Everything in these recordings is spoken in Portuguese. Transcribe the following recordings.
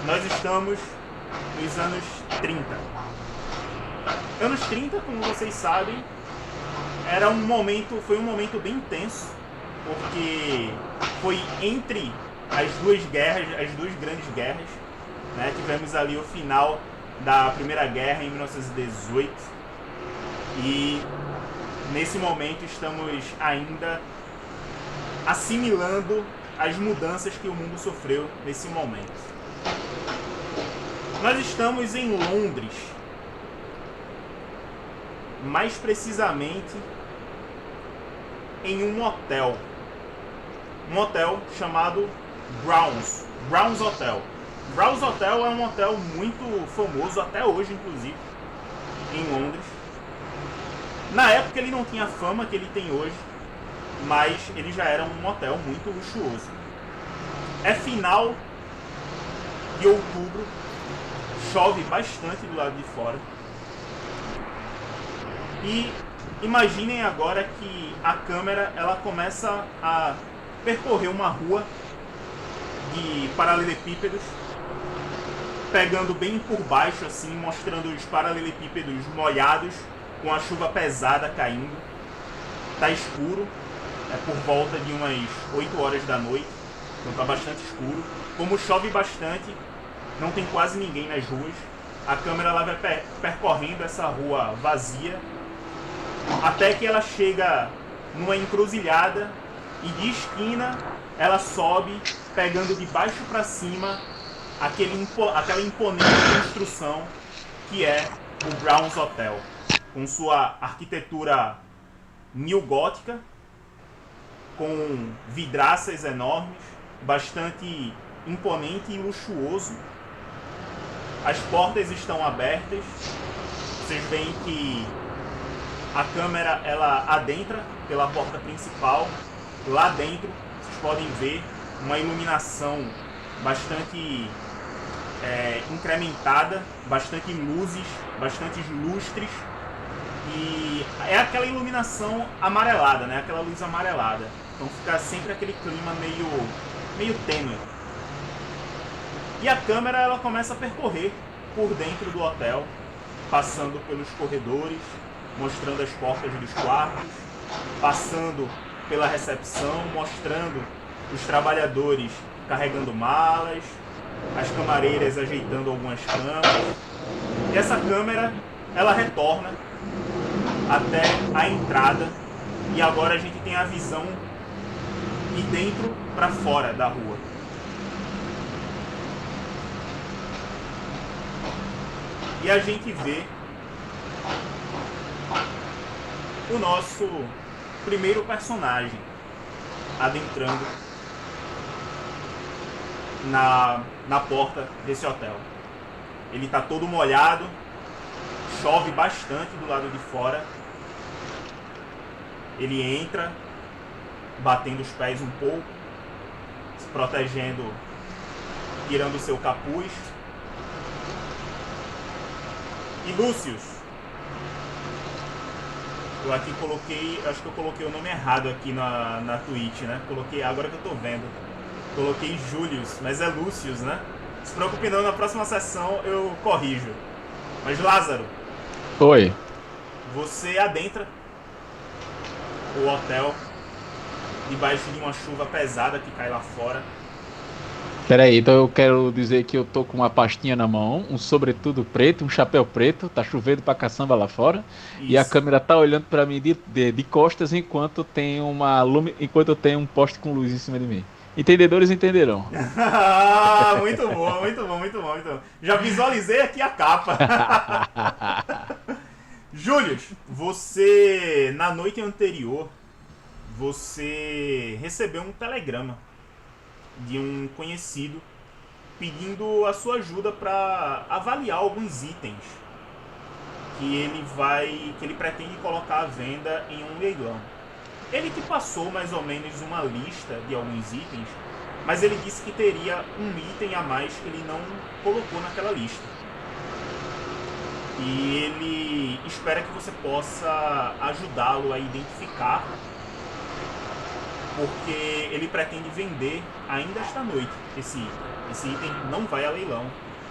Nós estamos nos anos 30. Anos 30, como vocês sabem, foi um momento bem intenso, porque foi entre as duas grandes guerras, né? Tivemos ali o final da Primeira Guerra em 1918 e nesse momento estamos ainda assimilando as mudanças que o mundo sofreu nesse momento. Nós estamos em Londres, mais precisamente em um hotel chamado Brown's Hotel. Brown's Hotel é um hotel muito famoso até hoje, inclusive, em Londres. Na época ele não tinha a fama que ele tem hoje, mas ele já era um hotel muito luxuoso. É final de outubro, chove bastante do lado de fora. E imaginem agora que a câmera ela começa a percorrer uma rua de paralelepípedos, pegando bem por baixo, assim, mostrando os paralelepípedos molhados, com a chuva pesada caindo. Tá escuro, é por volta de umas 8 horas da noite, então tá bastante escuro. Como chove bastante, não tem quase ninguém nas ruas. A câmera ela vai percorrendo essa rua vazia, até que ela chega numa encruzilhada e de esquina ela sobe, pegando de baixo para cima aquela imponente construção que é o Brown's Hotel, com sua arquitetura neogótica, com vidraças enormes, bastante imponente e luxuoso. As portas estão abertas, vocês veem que a câmera ela adentra pela porta principal. Lá dentro vocês podem ver uma iluminação bastante incrementada, bastante luzes, bastantes lustres, e é aquela iluminação amarelada, né? Aquela luz amarelada. Então fica sempre aquele clima meio tênue. E a câmera ela começa a percorrer por dentro do hotel, passando pelos corredores, mostrando as portas dos quartos, passando pela recepção, mostrando os trabalhadores carregando malas, as camareiras ajeitando algumas camas. E essa câmera ela retorna até a entrada, e agora a gente tem a visão de dentro para fora da rua. E a gente vê o nosso primeiro personagem adentrando na porta desse hotel. Ele está todo molhado, chove bastante do lado de fora. Ele entra, batendo os pés um pouco, se protegendo, tirando seu capuz. E Lúcius, eu aqui coloquei, acho que eu coloquei o nome errado aqui na Twitch, né? Coloquei, agora que eu tô vendo, coloquei Julius, mas é Lúcius, né? Se preocupe não, na próxima sessão eu corrijo. Mas Lázaro, Oi. você adentra o hotel debaixo de uma chuva pesada que cai lá fora. Peraí, então eu quero dizer que eu tô com uma pastinha na mão, um sobretudo preto, um chapéu preto, tá chovendo pra caçamba lá fora, e a Isso. câmera tá olhando pra mim de costas enquanto tem enquanto eu tenho um poste com luz em cima de mim. Entendedores entenderão. Muito bom, muito bom, muito bom, muito bom. Já visualizei aqui a capa. Julius, você, na noite anterior, você recebeu um telegrama de um conhecido pedindo a sua ajuda para avaliar alguns itens que ele pretende colocar à venda em um leilão. Ele te passou mais ou menos uma lista de alguns itens, mas ele disse que teria um item a mais que ele não colocou naquela lista. E ele espera que você possa ajudá-lo a identificar, porque ele pretende vender ainda esta noite esse item. Esse item não vai a leilão,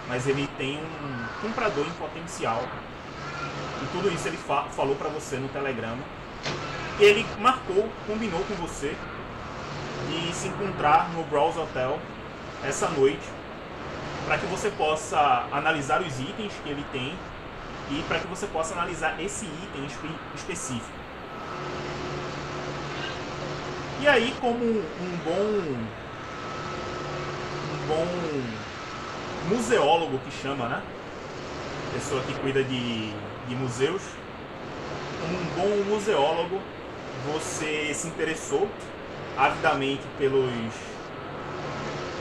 mas ele tem um comprador em potencial. E tudo isso ele falou para você no telegrama. E ele combinou com você de se encontrar no Browse Hotel essa noite, para que você possa analisar os itens que ele tem e para que você possa analisar esse item específico. E aí, como um bom museólogo que chama, né? Pessoa que cuida de museus. Um bom museólogo, você se interessou avidamente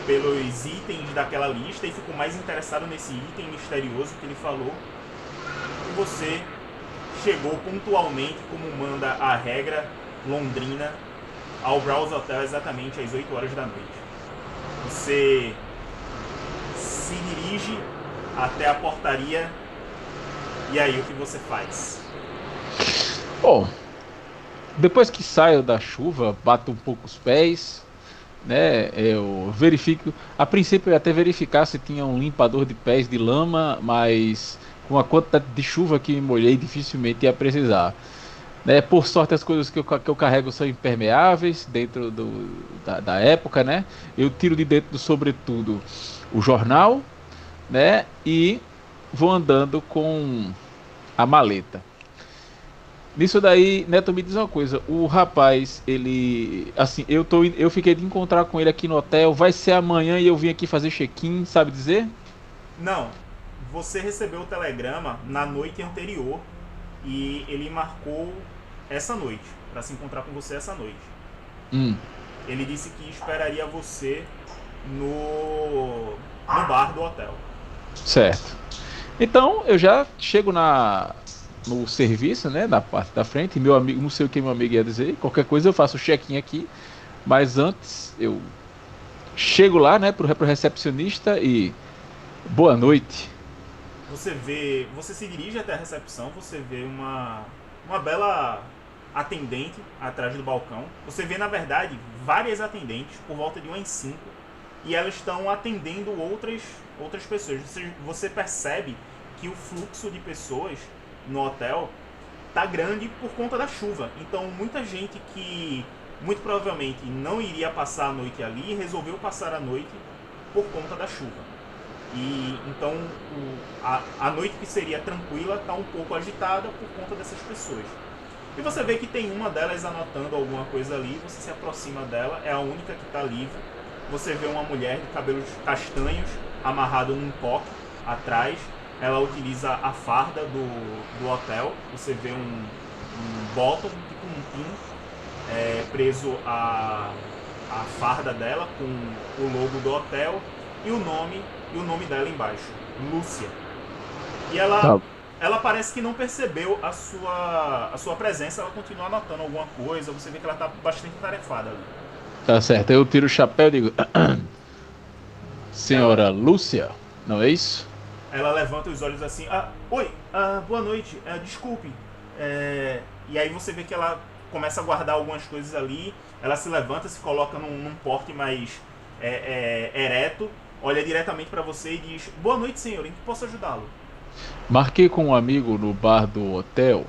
pelos itens daquela lista e ficou mais interessado nesse item misterioso que ele falou. E você chegou pontualmente, como manda a regra londrina, ao Browse Hotel exatamente às 8 horas da noite. Você se dirige até a portaria. E aí, o que você faz? Bom, depois que saio da chuva, bato um pouco os pés, né? Eu verifico. A princípio eu ia até verificar se tinha um limpador de pés de lama, mas com a quantidade de chuva que me molhei, dificilmente ia precisar. Né? Por sorte, as coisas que eu carrego são impermeáveis dentro da época, né? Eu tiro de dentro do sobretudo o jornal, né? E vou andando com a maleta. Nisso daí, Neto, me diz uma coisa. O rapaz, ele, assim, eu fiquei de encontrar com ele aqui no hotel. Vai ser amanhã e eu vim aqui fazer check-in, sabe dizer? Não. Você recebeu o telegrama na noite anterior e ele marcou essa noite, para se encontrar com você essa noite. Ele disse que esperaria você no bar do hotel. Certo. Então eu já chego no serviço, né, na parte da frente. Meu amigo, não sei o que meu amigo ia dizer. Qualquer coisa eu faço o check-in aqui. Mas antes eu chego lá, né, pro recepcionista e boa noite. Você se dirige até a recepção, você vê uma bela atendente atrás do balcão. Você vê, na verdade, várias atendentes, por volta de umas 5, e elas estão atendendo outras pessoas. Você percebe que o fluxo de pessoas no hotel tá grande por conta da chuva. Então, muita gente que muito provavelmente não iria passar a noite ali resolveu passar a noite por conta da chuva. E então a noite que seria tranquila está um pouco agitada por conta dessas pessoas. E você vê que tem uma delas anotando alguma coisa ali, você se aproxima dela, é a única que está livre. Você vê uma mulher de cabelos castanhos amarrado num coque atrás. Ela utiliza a farda do hotel. Você vê um bottom, tipo um pin, preso à farda dela com o logo do hotel e o nome dela embaixo, Lúcia. E ela parece que não percebeu a sua presença, ela continua anotando alguma coisa, você vê que ela está bastante tarefada ali. Tá certo, eu tiro o chapéu e digo: Senhora Lúcia, não é isso? Ela levanta os olhos assim: oi, boa noite, desculpe. E aí você vê que ela começa a guardar algumas coisas ali, ela se levanta, se coloca num porte mais ereto, olha diretamente para você e diz: boa noite, senhor, em que posso ajudá-lo? Marquei com um amigo no bar do hotel.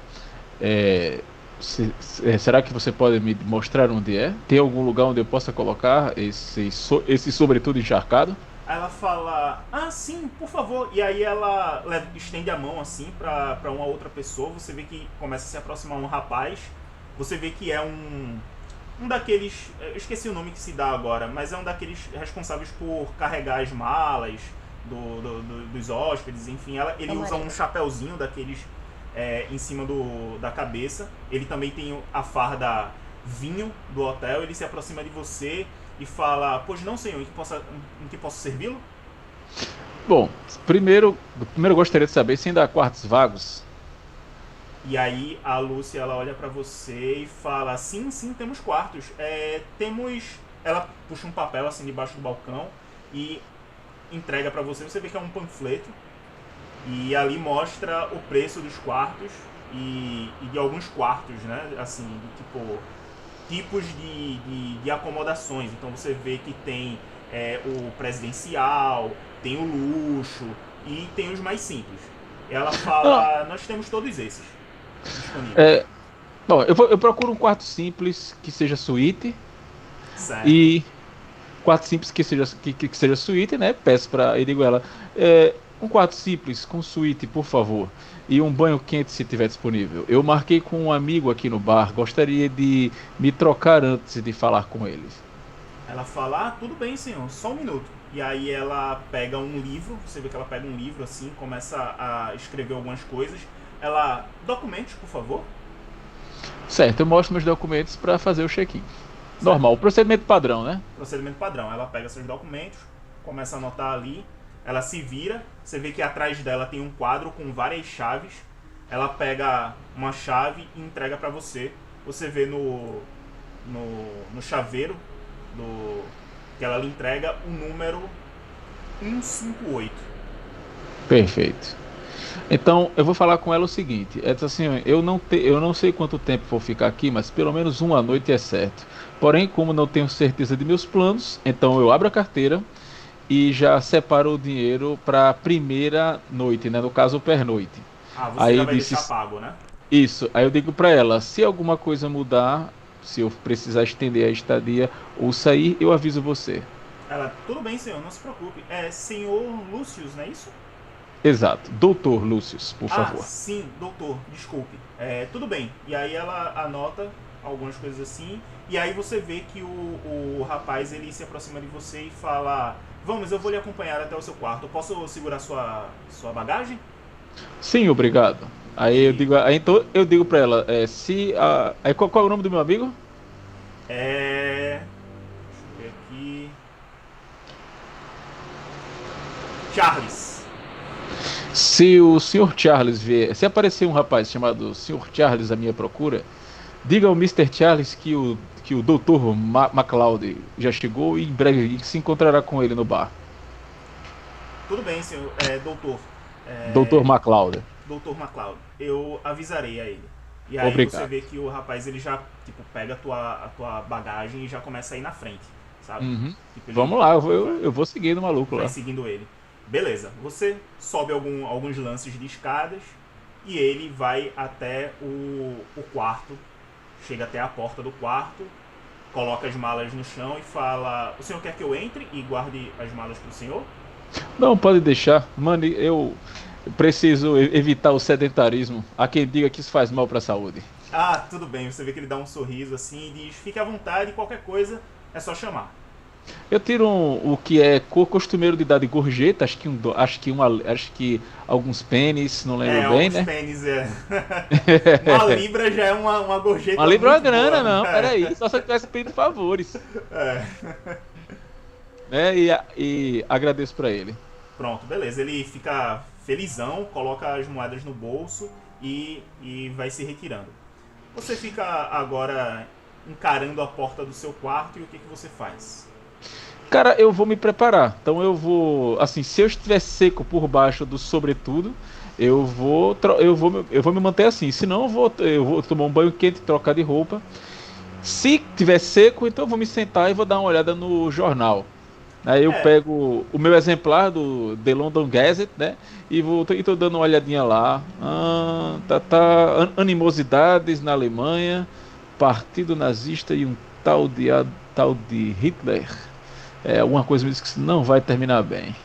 Será que você pode me mostrar onde é? Tem algum lugar onde eu possa colocar esse sobretudo encharcado? Aí ela fala: sim, por favor. E aí ela estende a mão assim pra uma outra pessoa. Você vê que começa a se aproximar um rapaz. Você vê que é um daqueles, eu esqueci o nome que se dá agora, mas é um daqueles responsáveis por carregar as malas dos hóspedes, enfim. Ele usa um chapéuzinho daqueles em cima da cabeça. Ele também tem a farda vinho do hotel. Ele se aproxima de você e fala: pois não, senhor, em que posso servi-lo? Bom, primeiro eu gostaria de saber se ainda há quartos vagos. E aí a Lúcia, ela olha pra você e fala: sim, temos quartos. Ela puxa um papel assim debaixo do balcão e entrega pra você. Você vê que é um panfleto e ali mostra o preço dos quartos e de alguns quartos, né? Assim, tipos de acomodações. Então você vê que tem o presidencial, tem o luxo e tem os mais simples. Ela fala, nós temos todos esses disponíveis. Bom, eu procuro um quarto simples que seja suíte Certo. e quarto simples que seja suíte, né? Peço para, eu digo ela, um quarto simples com suíte, por favor, e um banho quente se tiver disponível. Eu marquei com um amigo aqui no bar, gostaria de me trocar antes de falar com eles. Ela fala, tudo bem, senhor, só um minuto. E aí ela pega um livro, você vê que ela pega um livro assim, começa a escrever algumas coisas. Ela, documentos, por favor. Certo, eu mostro meus documentos para fazer o check-in. Certo. Normal, procedimento padrão, né? Procedimento padrão. Ela pega seus documentos, começa a anotar ali, ela se vira, você vê que atrás dela tem um quadro com várias chaves. Ela pega uma chave e entrega para você. Você vê no chaveiro que ela lhe entrega o número 158. Perfeito. Então, eu vou falar com ela o seguinte: assim, eu não sei quanto tempo vou ficar aqui, mas pelo menos uma noite é certo. Porém, como não tenho certeza de meus planos, então eu abro a carteira e já separo o dinheiro para a primeira noite, né? No caso, o pernoite. Ah, você Aí já eu vai deixar disse pago, né? isso. Aí eu digo para ela: se alguma coisa mudar, se eu precisar estender a estadia ou sair, eu aviso você. Ela, tudo bem, senhor, não se preocupe. É senhor Lúcio, não é isso? Exato. Doutor Lúcio, por Ah, favor. sim, doutor, desculpe. Tudo bem. E aí ela anota algumas coisas assim. E aí você vê que o rapaz ele se aproxima de você e fala: vamos, eu vou lhe acompanhar até o seu quarto. Eu posso segurar sua bagagem? Sim, obrigado. E Aí então eu digo pra ela, se a, aí qual é o nome do meu amigo? Deixa eu ver aqui. Charles. Se o Sr. Charles vier, se aparecer um rapaz chamado Sr. Charles à minha procura, diga ao Mister Charles que o Dr. MacLeod já chegou e em breve se encontrará com ele no bar. Tudo bem, senhor. Doutor. Dr. É, MacLeod. Dr. MacLeod. Eu avisarei a ele. E aí você Obrigado. vê que o rapaz ele já tipo pega a tua bagagem e já começa a ir na frente, sabe? Uhum. Tipo, Vamos ele lá, vai, eu vou seguindo o maluco vai lá. seguindo ele. Beleza, você sobe alguns lances de escadas e ele vai até o quarto, chega até a porta do quarto, coloca as malas no chão e fala: o senhor quer que eu entre e guarde as malas pro senhor? Não, pode deixar. Mano, eu preciso evitar o sedentarismo. Há quem diga que isso faz mal para a saúde. Ah, tudo bem, você vê que ele dá um sorriso assim e diz: fique à vontade, qualquer coisa é só chamar. Eu tiro o que é costumeiro de dar de gorjeta, acho que alguns pênis, não lembro bem, Alguns né? pênis é. Uma libra já é uma Uma gorjeta libra é uma muito grana, boa. não, peraí, só se eu tivesse pedido favores, né? E agradeço pra ele. Pronto, beleza. Ele fica felizão, coloca as moedas no bolso e vai se retirando. Você fica agora encarando a porta do seu quarto e o que você faz? Cara, eu vou me preparar. Então eu vou, assim, se eu estiver seco por baixo do sobretudo, eu vou me manter assim. Senão eu vou tomar um banho quente, trocar de roupa. Se tiver seco, então eu vou me sentar e vou dar uma olhada no jornal. Aí eu É, pego o meu exemplar do The London Gazette, né? E tô dando uma olhadinha lá. Animosidades na Alemanha, Partido Nazista e um tal de Hitler. Alguma coisa me diz que isso não vai terminar bem.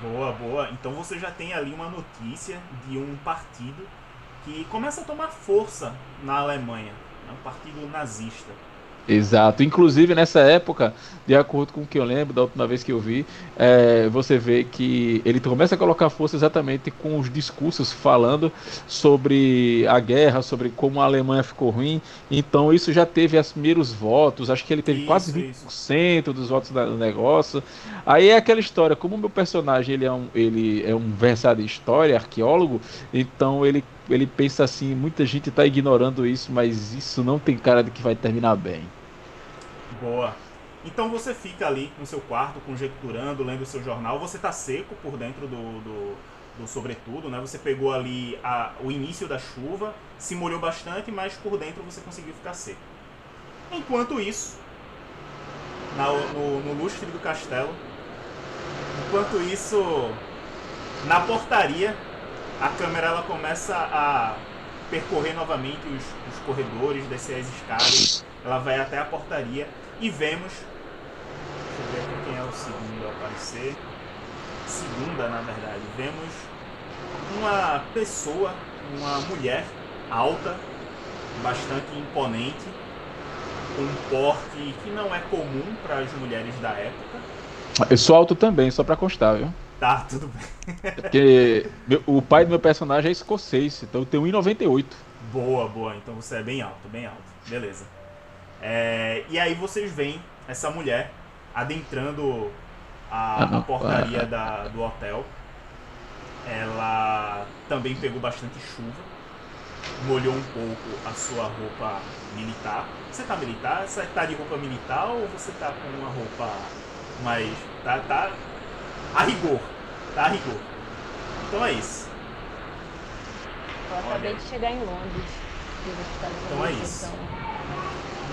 boa, boa. Então você já tem ali uma notícia de um partido que começa a tomar força na Alemanha. É um partido nazista. Exato. Inclusive nessa época, de acordo com o que eu lembro da última vez que eu vi, você vê que ele começa a colocar força exatamente com os discursos falando sobre a guerra, sobre como a Alemanha ficou ruim. Então isso já teve os primeiros votos. Acho que ele teve quase Isso, vinte isso. por cento dos votos do negócio. Aí é aquela história, como o meu personagem ele é um versado em história, arqueólogo, então ele pensa assim, muita gente está ignorando isso, mas isso não tem cara de que vai terminar bem. Boa. Então você fica ali no seu quarto, conjecturando, lendo o seu jornal. Você tá seco por dentro do sobretudo, né? Você pegou ali o início da chuva, se molhou bastante, mas por dentro você conseguiu ficar seco. Enquanto isso, no lustre do castelo. Enquanto isso, na portaria, a câmera ela começa a percorrer novamente os corredores, descer as escadas. Ela vai até a portaria e vemos... Deixa eu ver aqui quem é o segundo a aparecer. Segunda, na verdade. Vemos uma pessoa, uma mulher alta, bastante imponente, com um porte que não é comum para as mulheres da época. Eu sou alto também, só pra constar, viu? Tá, tudo bem. Porque o pai do meu personagem é escocês, então eu tenho 1,98. Boa, boa. Então você é bem alto, bem alto. Beleza. E aí vocês veem essa mulher adentrando a portaria do hotel. Ela também pegou bastante chuva, molhou um pouco a sua roupa militar. Você tá militar? Você tá de roupa militar ou você tá com uma roupa mais... Tá a rigor. Tá a rigor. Então é isso. Eu acabei de chegar em Londres. Então é isso.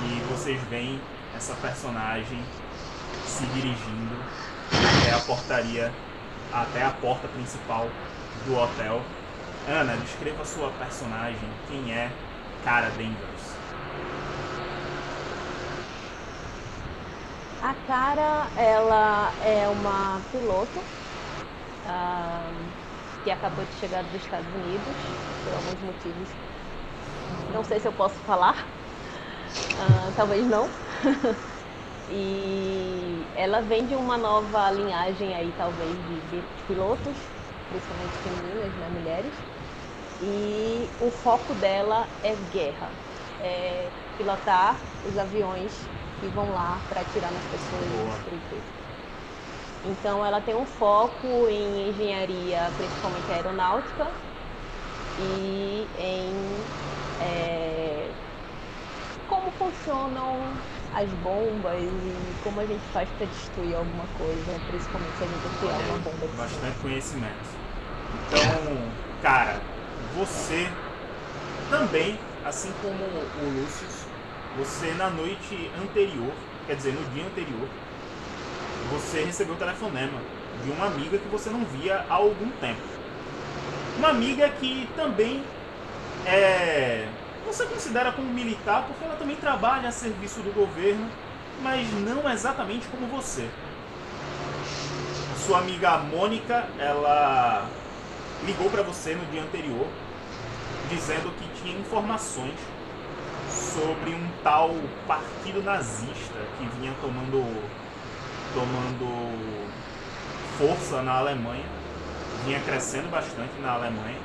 E vocês veem essa personagem se dirigindo até a portaria, até a porta principal do hotel. Ana, descreva a sua personagem. Quem é Cara Danvers? A Cara, ela é uma piloto que acabou de chegar dos Estados Unidos, por alguns motivos. Não sei se eu posso falar, talvez não. E ela vem de uma nova linhagem aí, talvez, de pilotos, principalmente femininas, né, mulheres. E o foco dela é guerra, é pilotar os aviões que vão lá para atirar nas pessoas e destruir tudo. Então ela tem um foco em engenharia, principalmente aeronáutica, e em como funcionam as bombas e como a gente faz para destruir alguma coisa, principalmente se a gente criar uma bomba. Bastante conhecimento. Então, cara, você também, assim como o Lúcio, você na noite anterior, quer dizer, no dia anterior, você recebeu um telefonema de uma amiga que você não via há algum tempo. Uma amiga que também você considera como militar, porque ela também trabalha a serviço do governo, mas não exatamente como você. Sua amiga Mônica, ela ligou para você no dia anterior, dizendo que tinha informações sobre um tal partido nazista que vinha tomando força na Alemanha, vinha crescendo bastante na Alemanha,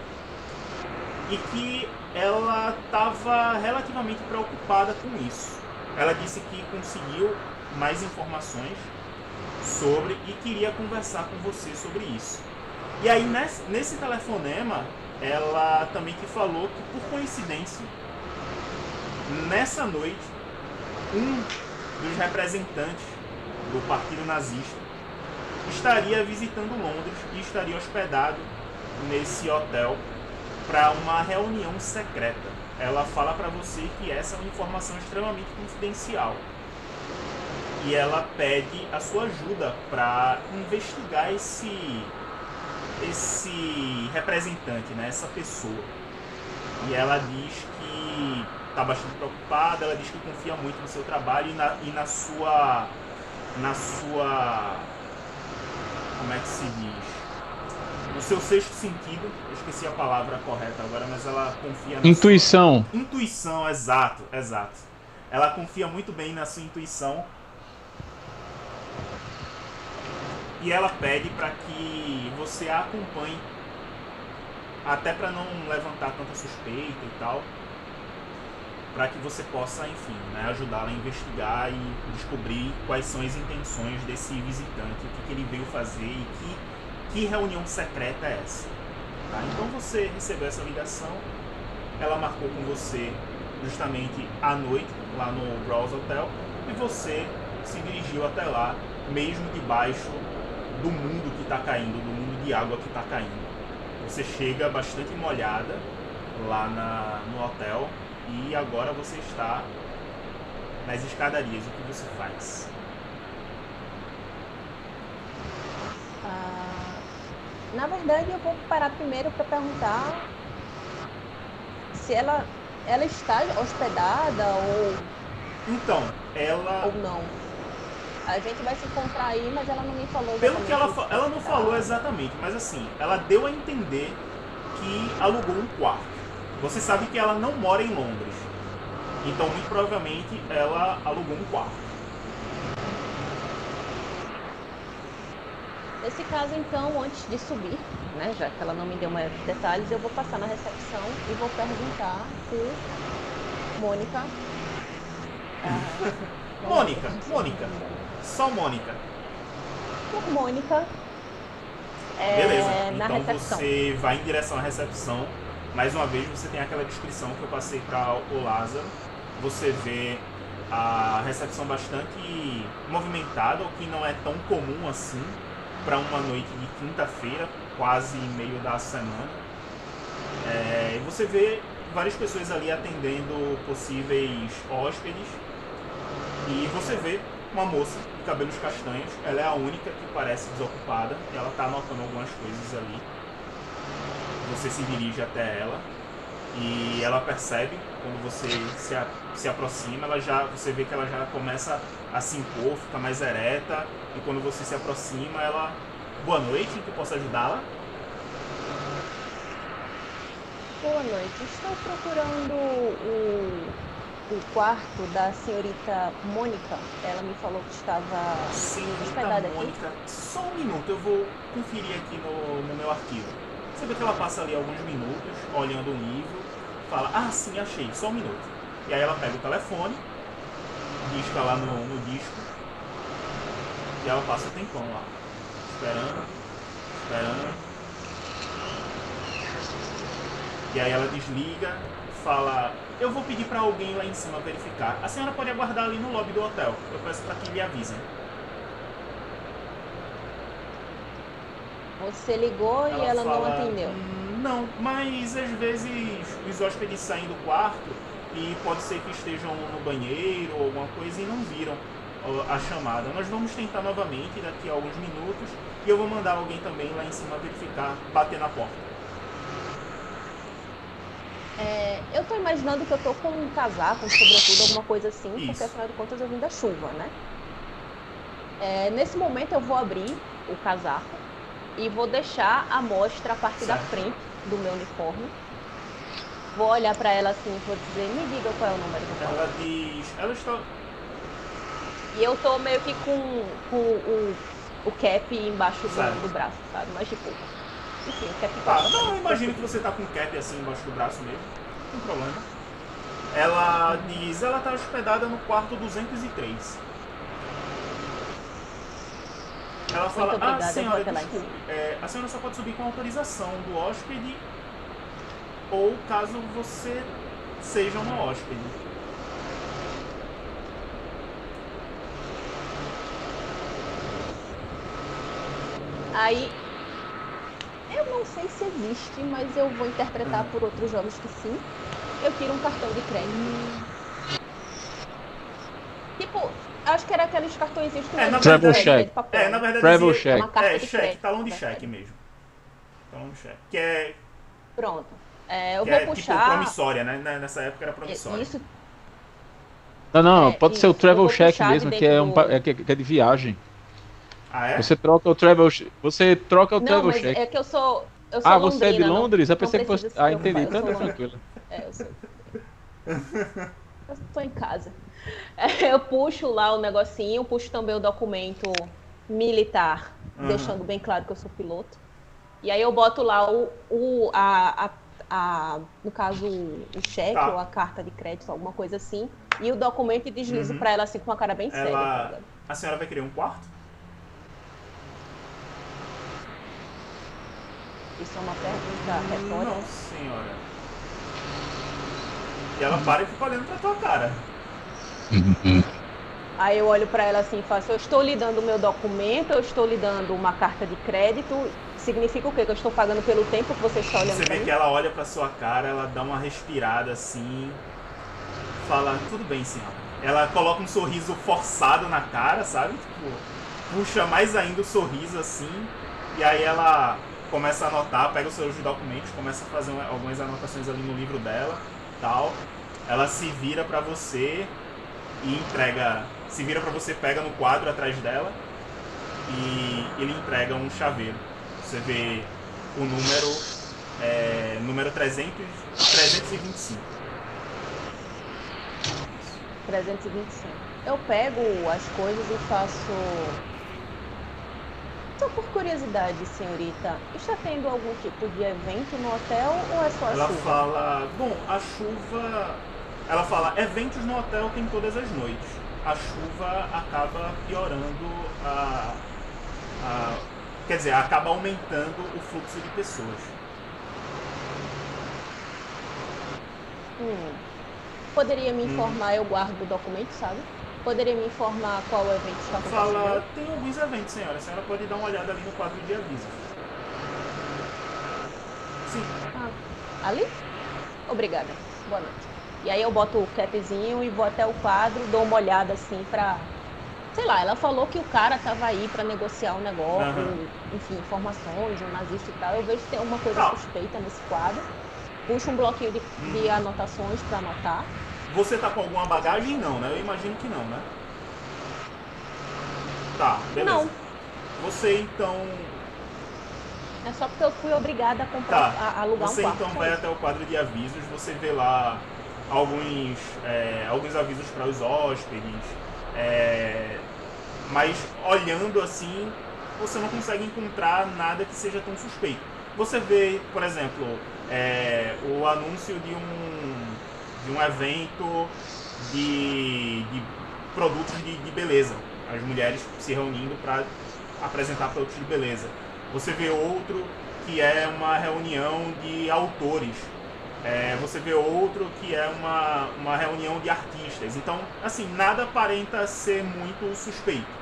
e que ela estava relativamente preocupada com isso. Ela disse que conseguiu mais informações sobre e queria conversar com você sobre isso. E aí nesse telefonema ela também que falou que, por coincidência, nessa noite um dos representantes do partido nazista estaria visitando Londres e estaria hospedado nesse hotel para uma reunião secreta. Ela fala para você que essa é uma informação extremamente confidencial e ela pede a sua ajuda para investigar esse representante, né, essa pessoa. E ela diz que está bastante preocupada, ela diz que confia muito no seu trabalho e na sua como é que se diz? No seu sexto sentido, eu esqueci a palavra correta agora, mas ela confia na Intuição. Intuição, exato. Ela confia muito bem na sua intuição. E ela pede para que você a acompanhe, até para não levantar tanta suspeita e tal, para que você possa, enfim, né, ajudá-la a investigar e descobrir quais são as intenções desse visitante, o que ele veio fazer e que reunião secreta é essa. Tá? Então você recebeu essa ligação, ela marcou com você justamente à noite, lá no Browse Hotel, e você se dirigiu até lá, mesmo debaixo do mundo que está caindo, do mundo de água que está caindo. Você chega bastante molhada lá no hotel e agora você está nas escadarias. O que você faz? Na verdade, eu vou parar primeiro para perguntar se ela está hospedada Então, ela... ou não. A gente vai se encontrar aí, mas ela não me falou Pelo que exatamente ela não falou exatamente, mas assim, ela deu a entender que alugou um quarto. Você sabe que ela não mora em Londres. Então, muito provavelmente, ela alugou um quarto. Nesse caso, então, antes de subir, né, já que ela não me deu maiores detalhes, eu vou passar na recepção e vou perguntar por Mônica. Mônica. Só Mônica. Por Mônica. Beleza. Na Então recepção. você vai em direção à recepção. Mais uma vez, você tem aquela descrição que eu passei para o Lázaro. Você vê a recepção bastante movimentada, o que não é tão comum assim para uma noite de quinta-feira, quase meio da semana. Você vê várias pessoas ali atendendo possíveis hóspedes. E você vê uma moça de cabelos castanhos. Ela é a única que parece desocupada. Ela está anotando algumas coisas ali. Você se dirige até ela e ela percebe quando você se aproxima. Você vê que ela já começa a se impor, fica mais ereta. E quando você se aproxima, ela... Boa noite, que posso ajudá-la? Boa noite. Estou procurando o quarto da senhorita Mônica. Ela me falou que estava hospedada aqui. Mônica, só um minuto, eu vou conferir aqui no meu arquivo. Você vê que ela passa ali alguns minutos, olhando o livro, fala, ah, sim, achei, só um minuto. E aí ela pega o telefone, disca lá no disco, e ela passa o tempão lá, esperando. E aí ela desliga, fala, eu vou pedir para alguém lá em cima verificar. A senhora pode aguardar ali no lobby do hotel, eu peço para que lhe avisem. Você ligou e ela não atendeu. Não, mas às vezes os hóspedes saem do quarto e pode ser que estejam no banheiro ou alguma coisa e não viram a chamada. Nós vamos tentar novamente daqui a alguns minutos e eu vou mandar alguém também lá em cima verificar, bater na porta. Eu tô imaginando que eu tô com um casaco, um sobretudo, alguma coisa assim, Isso. porque afinal de contas eu vim da chuva, né? Nesse momento eu vou abrir o casaco e vou deixar à mostra a parte da frente do meu uniforme. Vou olhar pra ela assim e vou dizer, me diga qual é o número do quarto. Ela diz, ela está... E eu tô meio que com o cap embaixo do braço, sabe? Mas tipo, enfim, o cap Tá, não, eu imagino que você tá com o cap assim embaixo do braço mesmo, não tem problema. Ela diz, ela tá hospedada no quarto 203. Ela fala, obrigada, senhora, eu vou até lá em desculpe, a senhora só pode subir com autorização do hóspede ou caso você seja uma hóspede. Aí, eu não sei se existe, mas eu vou interpretar por outros jogos que sim. Eu tiro um cartão de crédito. Tipo, acho que era aqueles cartõezinhos que na Travel verdade, check. de papel. na verdade Travel dizia- check. Uma carta de cheque, crédito, talão de na cheque verdade. mesmo. Talão de cheque. Que é, Pronto. Eu que vou é tipo puxar. promissória, né? Nessa época era promissória. Isso, Não, pode ser o isso. Eu travel vou check puxar mesmo, de que é, dentro que é de viagem. Ah, é? Você troca o travel Não, travel mas check. é que eu sou Ah, você é de londrina, Londres? Eu não pensei que precisa você. se Ah, preocupar, entendi. eu sou Tá londrina. tranquilo. Eu tô em casa. Eu puxo lá o negocinho, puxo também o documento militar, deixando bem claro que eu sou piloto. E aí eu boto lá no caso, o cheque Tá. ou a carta de crédito, alguma coisa assim, e o documento e deslizo pra ela assim com uma cara bem séria. Tá ligado? A senhora vai querer um quarto? Isso é uma pergunta retórica. Não, senhora. E ela para e fica olhando pra tua cara. Aí eu olho pra ela assim e faço, eu estou lhe dando o meu documento, eu estou lhe dando uma carta de crédito, significa o quê? Que eu estou pagando pelo tempo que você está olhando Você pra vê mim? que ela olha pra sua cara, ela dá uma respirada assim, fala, tudo bem, senhora. Ela coloca um sorriso forçado na cara, sabe? Tipo, puxa mais ainda o sorriso assim, e aí ela começa a anotar, pega os seus documentos, começa a fazer algumas anotações ali no livro dela, tal. Ela se vira pra você e entrega, pega no quadro atrás dela e ele entrega um chaveiro. Você vê o número 325. 325. Eu pego as coisas e faço... Só por curiosidade, senhorita, está tendo algum tipo de evento no hotel ou é só a Ela chuva? fala, bom, a chuva... Ela fala, eventos no hotel tem todas as noites. A chuva acaba piorando quer dizer, acaba aumentando o fluxo de pessoas. Poderia me informar, eu guardo o documento, sabe? Poderia me informar qual evento está acontecendo? Fala, tem alguns eventos, senhora. A senhora pode dar uma olhada ali no quadro de avisos. Sim. Ali? Obrigada. Boa noite. E aí eu boto o capzinho e vou até o quadro, dou uma olhada assim pra... Sei lá, ela falou que o cara tava aí pra negociar um negócio, enfim, informações, um nazista e tal. Eu vejo se tem alguma coisa suspeita nesse quadro. Puxo um bloquinho de anotações pra anotar. Você tá com alguma bagagem? Não, né? Eu imagino que não, né? Tá, beleza. Não. Você então... É só porque eu fui obrigada a comprar, a alugar um quarto. Você então vai até o quadro de avisos, você vê lá alguns avisos para os hóspedes, mas olhando assim, você não consegue encontrar nada que seja tão suspeito. Você vê, por exemplo, o anúncio de um evento de produtos de beleza. As mulheres se reunindo para apresentar produtos de beleza. Você vê outro que é uma reunião de autores. Você vê outro que é uma reunião de artistas. Então, assim, nada aparenta ser muito suspeito.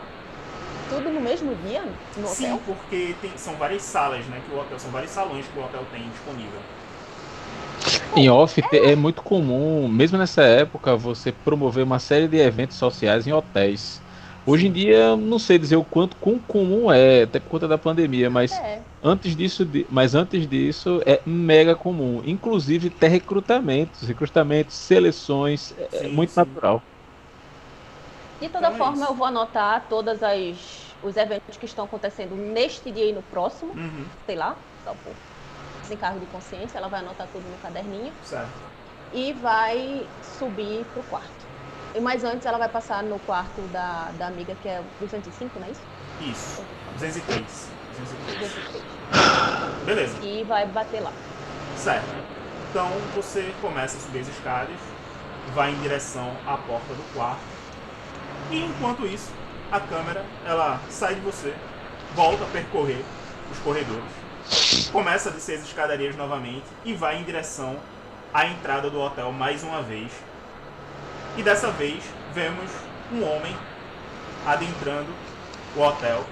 Tudo no mesmo dia? No hotel? Sim, porque são várias salas, né? São vários salões que o hotel tem disponível. Em off, é muito comum, mesmo nessa época, você promover uma série de eventos sociais em hotéis. Hoje em dia, não sei dizer o quão comum é, até por conta da pandemia, mas antes disso é mega comum. Inclusive ter recrutamentos, seleções, é muito natural. De toda forma, eu vou anotar todos os eventos que estão acontecendo neste dia e no próximo, sei lá, só por desencargo de consciência. Ela vai anotar tudo no caderninho. Certo. E vai subir pro quarto. Mas antes ela vai passar no quarto da amiga, que é 205, não é isso? Isso. 203. 203. Beleza. E vai bater lá. Certo. Então você começa a subir as escadas, vai em direção à porta do quarto. E enquanto isso, a câmera, ela sai de você, volta a percorrer os corredores, começa a descer as escadarias novamente e vai em direção à entrada do hotel mais uma vez. E dessa vez vemos um homem adentrando o hotel,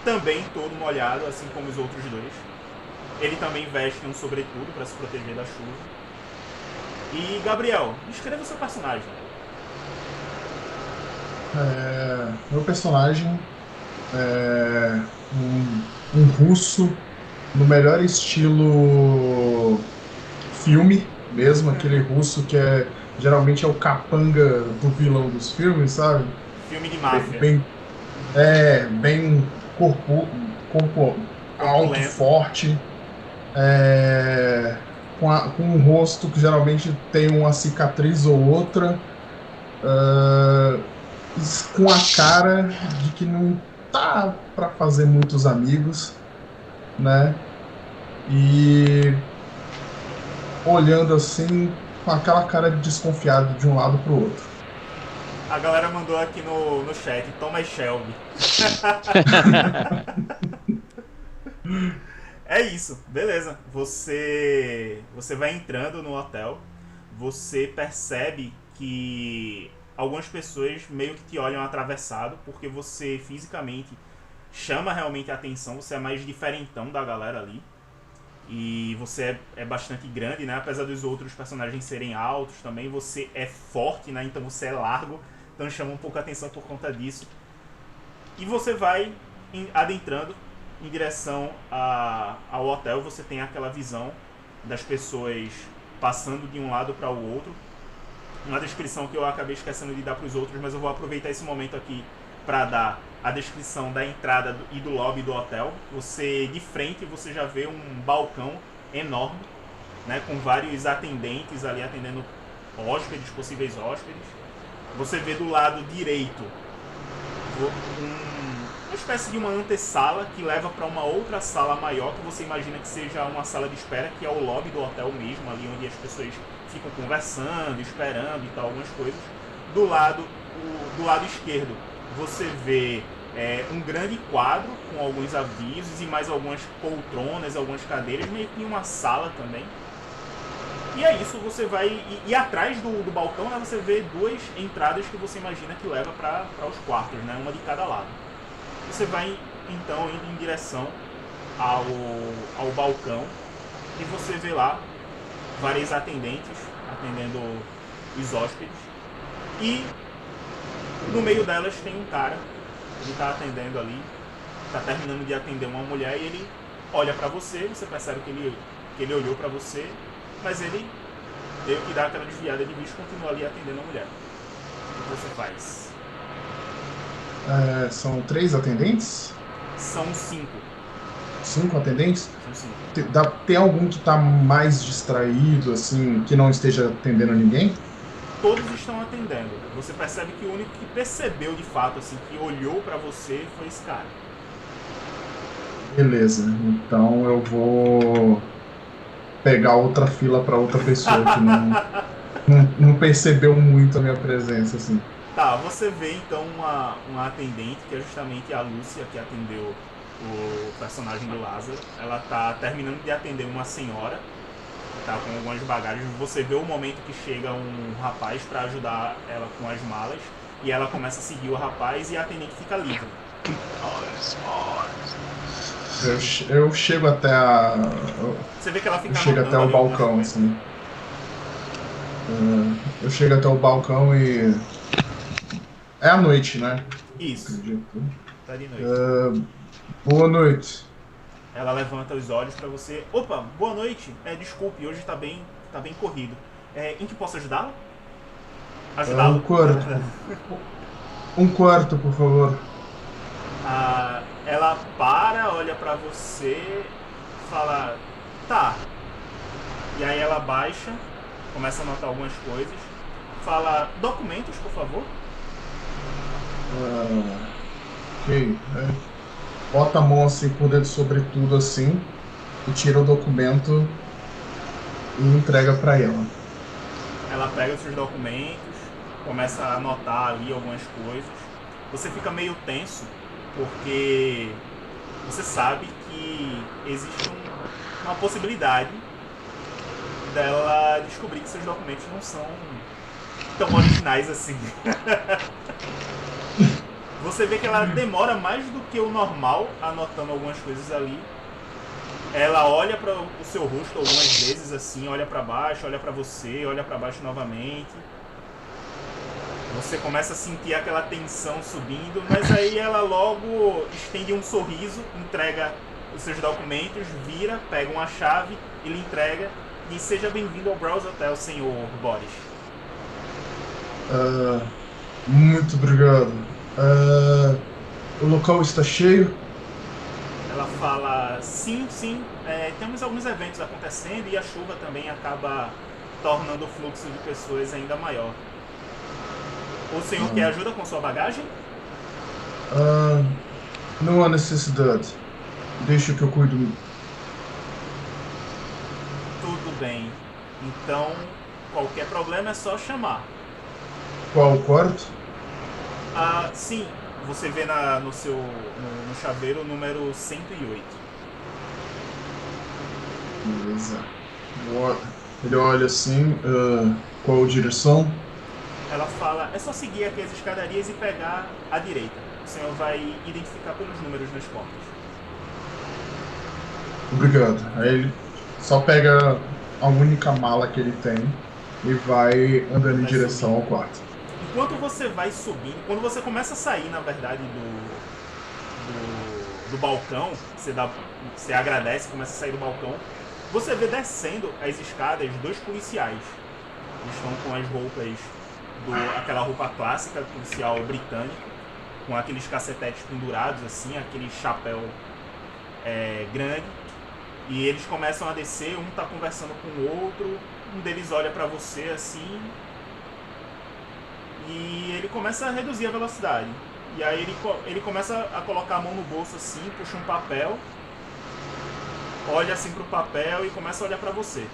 também todo molhado, assim como os outros dois. Ele também veste um sobretudo para se proteger da chuva. E Gabriel, descreva o seu personagem. Meu personagem é um russo no melhor estilo filme mesmo, aquele russo que geralmente é o capanga do vilão dos filmes, sabe? Filme de máfia. Bem corpo alto, forte, com um rosto que geralmente tem uma cicatriz ou outra, com a cara de que não tá para fazer muitos amigos, né? E olhando assim, com aquela cara de desconfiado de um lado pro outro. A galera mandou aqui no chat, Thomas Shelby. É isso, beleza. Você vai entrando no hotel, você percebe que algumas pessoas meio que te olham atravessado, porque você fisicamente chama realmente a atenção, você é mais diferentão da galera ali. E você é bastante grande, né? Apesar dos outros personagens serem altos também, você é forte, né? Então você é largo, então chama um pouco a atenção por conta disso. E você vai adentrando em direção ao hotel, você tem aquela visão das pessoas passando de um lado para o outro. Uma descrição que eu acabei esquecendo de dar para os outros, mas eu vou aproveitar esse momento aqui para dar a descrição da entrada e do lobby do hotel. Você, de frente, você já vê um balcão enorme, né, com vários atendentes ali atendendo hóspedes, possíveis hóspedes. Você vê do lado direito uma espécie de uma antessala que leva para uma outra sala maior, que você imagina que seja uma sala de espera, que é o lobby do hotel mesmo, ali onde as pessoas ficam conversando, esperando e tal, algumas coisas. Do lado esquerdo, você vê um grande quadro com alguns avisos e mais algumas poltronas, algumas cadeiras, meio que uma sala também. E é isso, você vai... E atrás do balcão, né, você vê duas entradas que você imagina que leva para os quartos, né, uma de cada lado. Você vai, então, indo em direção ao balcão e você vê lá várias atendentes atendendo os hóspedes. E no meio delas tem um cara, ele está atendendo ali, está terminando de atender uma mulher e ele olha para você, você percebe que ele olhou para você, mas ele deu que dar aquela desviada de vista e continua ali atendendo a mulher. O que você faz? São 3 atendentes? São 5. 5 atendentes? São 5. Tem algum que tá mais distraído, assim, que não esteja atendendo ninguém? Todos estão atendendo. Você percebe que o único que percebeu de fato, assim, que olhou pra você foi esse cara. Beleza, então eu vou pegar outra fila pra outra pessoa que não percebeu muito a minha presença, assim. Tá, você vê então uma atendente, que é justamente a Lúcia, que atendeu o personagem do Lázaro. Ela tá terminando de atender uma senhora, que tá com algumas bagagens. Você vê o momento que chega um rapaz pra ajudar ela com as malas, e ela começa a seguir o rapaz e a atendente fica livre. Eu chego até Você vê que ela fica eu chego até o ali algumas balcão, coisas. assim. Eu chego até o balcão e... É à noite, né? Isso, Acredito. tá de noite. Boa noite. Ela levanta os olhos pra você. Opa, boa noite. Desculpe, hoje tá bem corrido. Em que posso ajudá-la? Ajudá-lo? Um quarto, por favor. Ela para, olha pra você, fala, tá. E aí ela baixa, começa a anotar algumas coisas, fala, documentos, por favor. Ok. Bota a mão assim por dentro, sobretudo assim, e tira o documento e entrega pra ela. Ela pega os seus documentos, começa a anotar ali algumas coisas. Você fica meio tenso, porque você sabe que existe uma possibilidade dela descobrir que seus documentos não são tão originais assim. Você vê que ela demora mais do que o normal anotando algumas coisas ali. Ela olha para o seu rosto algumas vezes assim, olha para baixo, olha para você, olha para baixo novamente. Você começa a sentir aquela tensão subindo, mas aí ela logo estende um sorriso, entrega os seus documentos, vira, pega uma chave e lhe entrega. E seja bem-vindo ao Browse Hotel, senhor Boris. Muito obrigado. O local está cheio? Ela fala, sim, temos alguns eventos acontecendo e a chuva também acaba tornando o fluxo de pessoas ainda maior. O senhor quer ajuda com sua bagagem? Não há necessidade. Deixa que eu cuido. Tudo bem. Então, qualquer problema é só chamar. Qual o quarto? Sim. Você vê no chaveiro o número 108. Beleza. Ele olha assim, qual direção? Ela fala, é só seguir aqui as escadarias e pegar à direita. O senhor vai identificar pelos números nas portas. Obrigado. Aí ele só pega a única mala que ele tem e vai andando em direção ao quarto. Enquanto você vai subindo, quando você começa a sair, na verdade, do balcão, você agradece, começa a sair do balcão. Você vê descendo as escadas 2 policiais. Eles estão com as roupas, aquela roupa clássica policial britânica, com aqueles cacetetes pendurados, assim, aquele chapéu grande. E eles começam a descer, um tá conversando com o outro, um deles olha pra você assim, e ele começa a reduzir a velocidade. E aí ele começa a colocar a mão no bolso assim, puxa um papel, olha assim pro papel e começa a olhar pra você.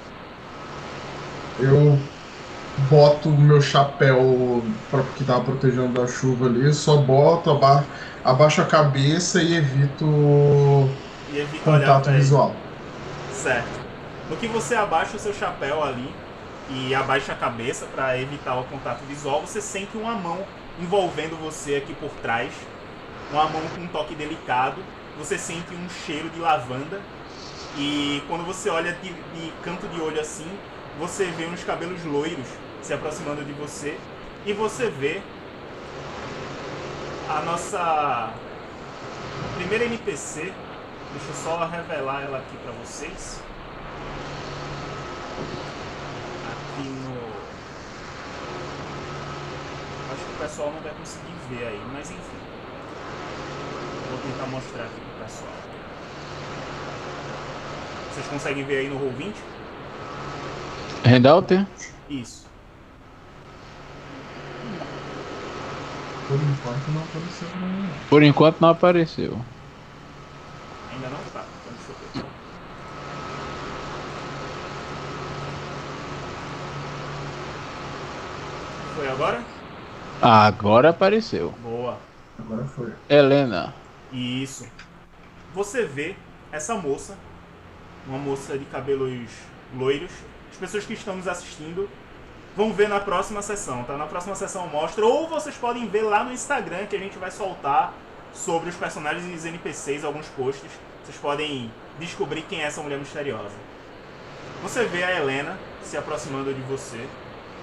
Eu boto o meu chapéu que tava protegendo da chuva ali, só boto, abaixo a cabeça e evito contato visual. Certo. No que você abaixa o seu chapéu ali e abaixa a cabeça para evitar o contato visual, você sente uma mão envolvendo você aqui por trás, uma mão com um toque delicado. Você sente um cheiro de lavanda e quando você olha de canto de olho assim, você vê uns cabelos loiros se aproximando de você e você vê a nossa primeira NPC. Deixa eu só revelar ela aqui pra vocês. Aqui no... Acho que o pessoal não vai conseguir ver aí, mas enfim. Vou tentar mostrar aqui pro pessoal. Vocês conseguem ver aí no Roll20? Randalter? Isso. Por enquanto não apareceu pra mim. Por enquanto não apareceu. Ainda não? Tá, então deixa eu ver. Foi agora? Agora apareceu. Boa. Agora foi. Helena. Isso. Você vê essa moça, uma moça de cabelos loiros. As pessoas que estão nos assistindo vão ver na próxima sessão, tá? Na próxima sessão eu mostro, ou vocês podem ver lá no Instagram que a gente vai soltar sobre os personagens e os NPCs, alguns posts. Vocês podem descobrir quem é essa mulher misteriosa. Você vê a Helena se aproximando de você.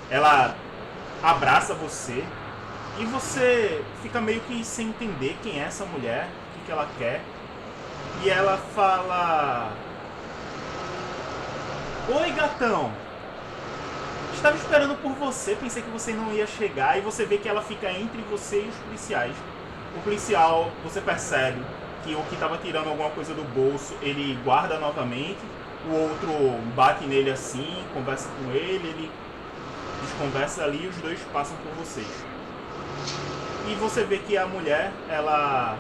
Ela abraça você e você fica meio que sem entender quem é essa mulher, o que ela quer. E ela fala: "Oi, gatão. Estava esperando por você, pensei que você não ia chegar." E você vê que ela fica entre você e os policiais. O policial, você percebe que o que estava tirando alguma coisa do bolso, ele guarda novamente. O outro bate nele assim, conversa com ele desconversa ali e os dois passam por vocês. E você vê que a mulher, ela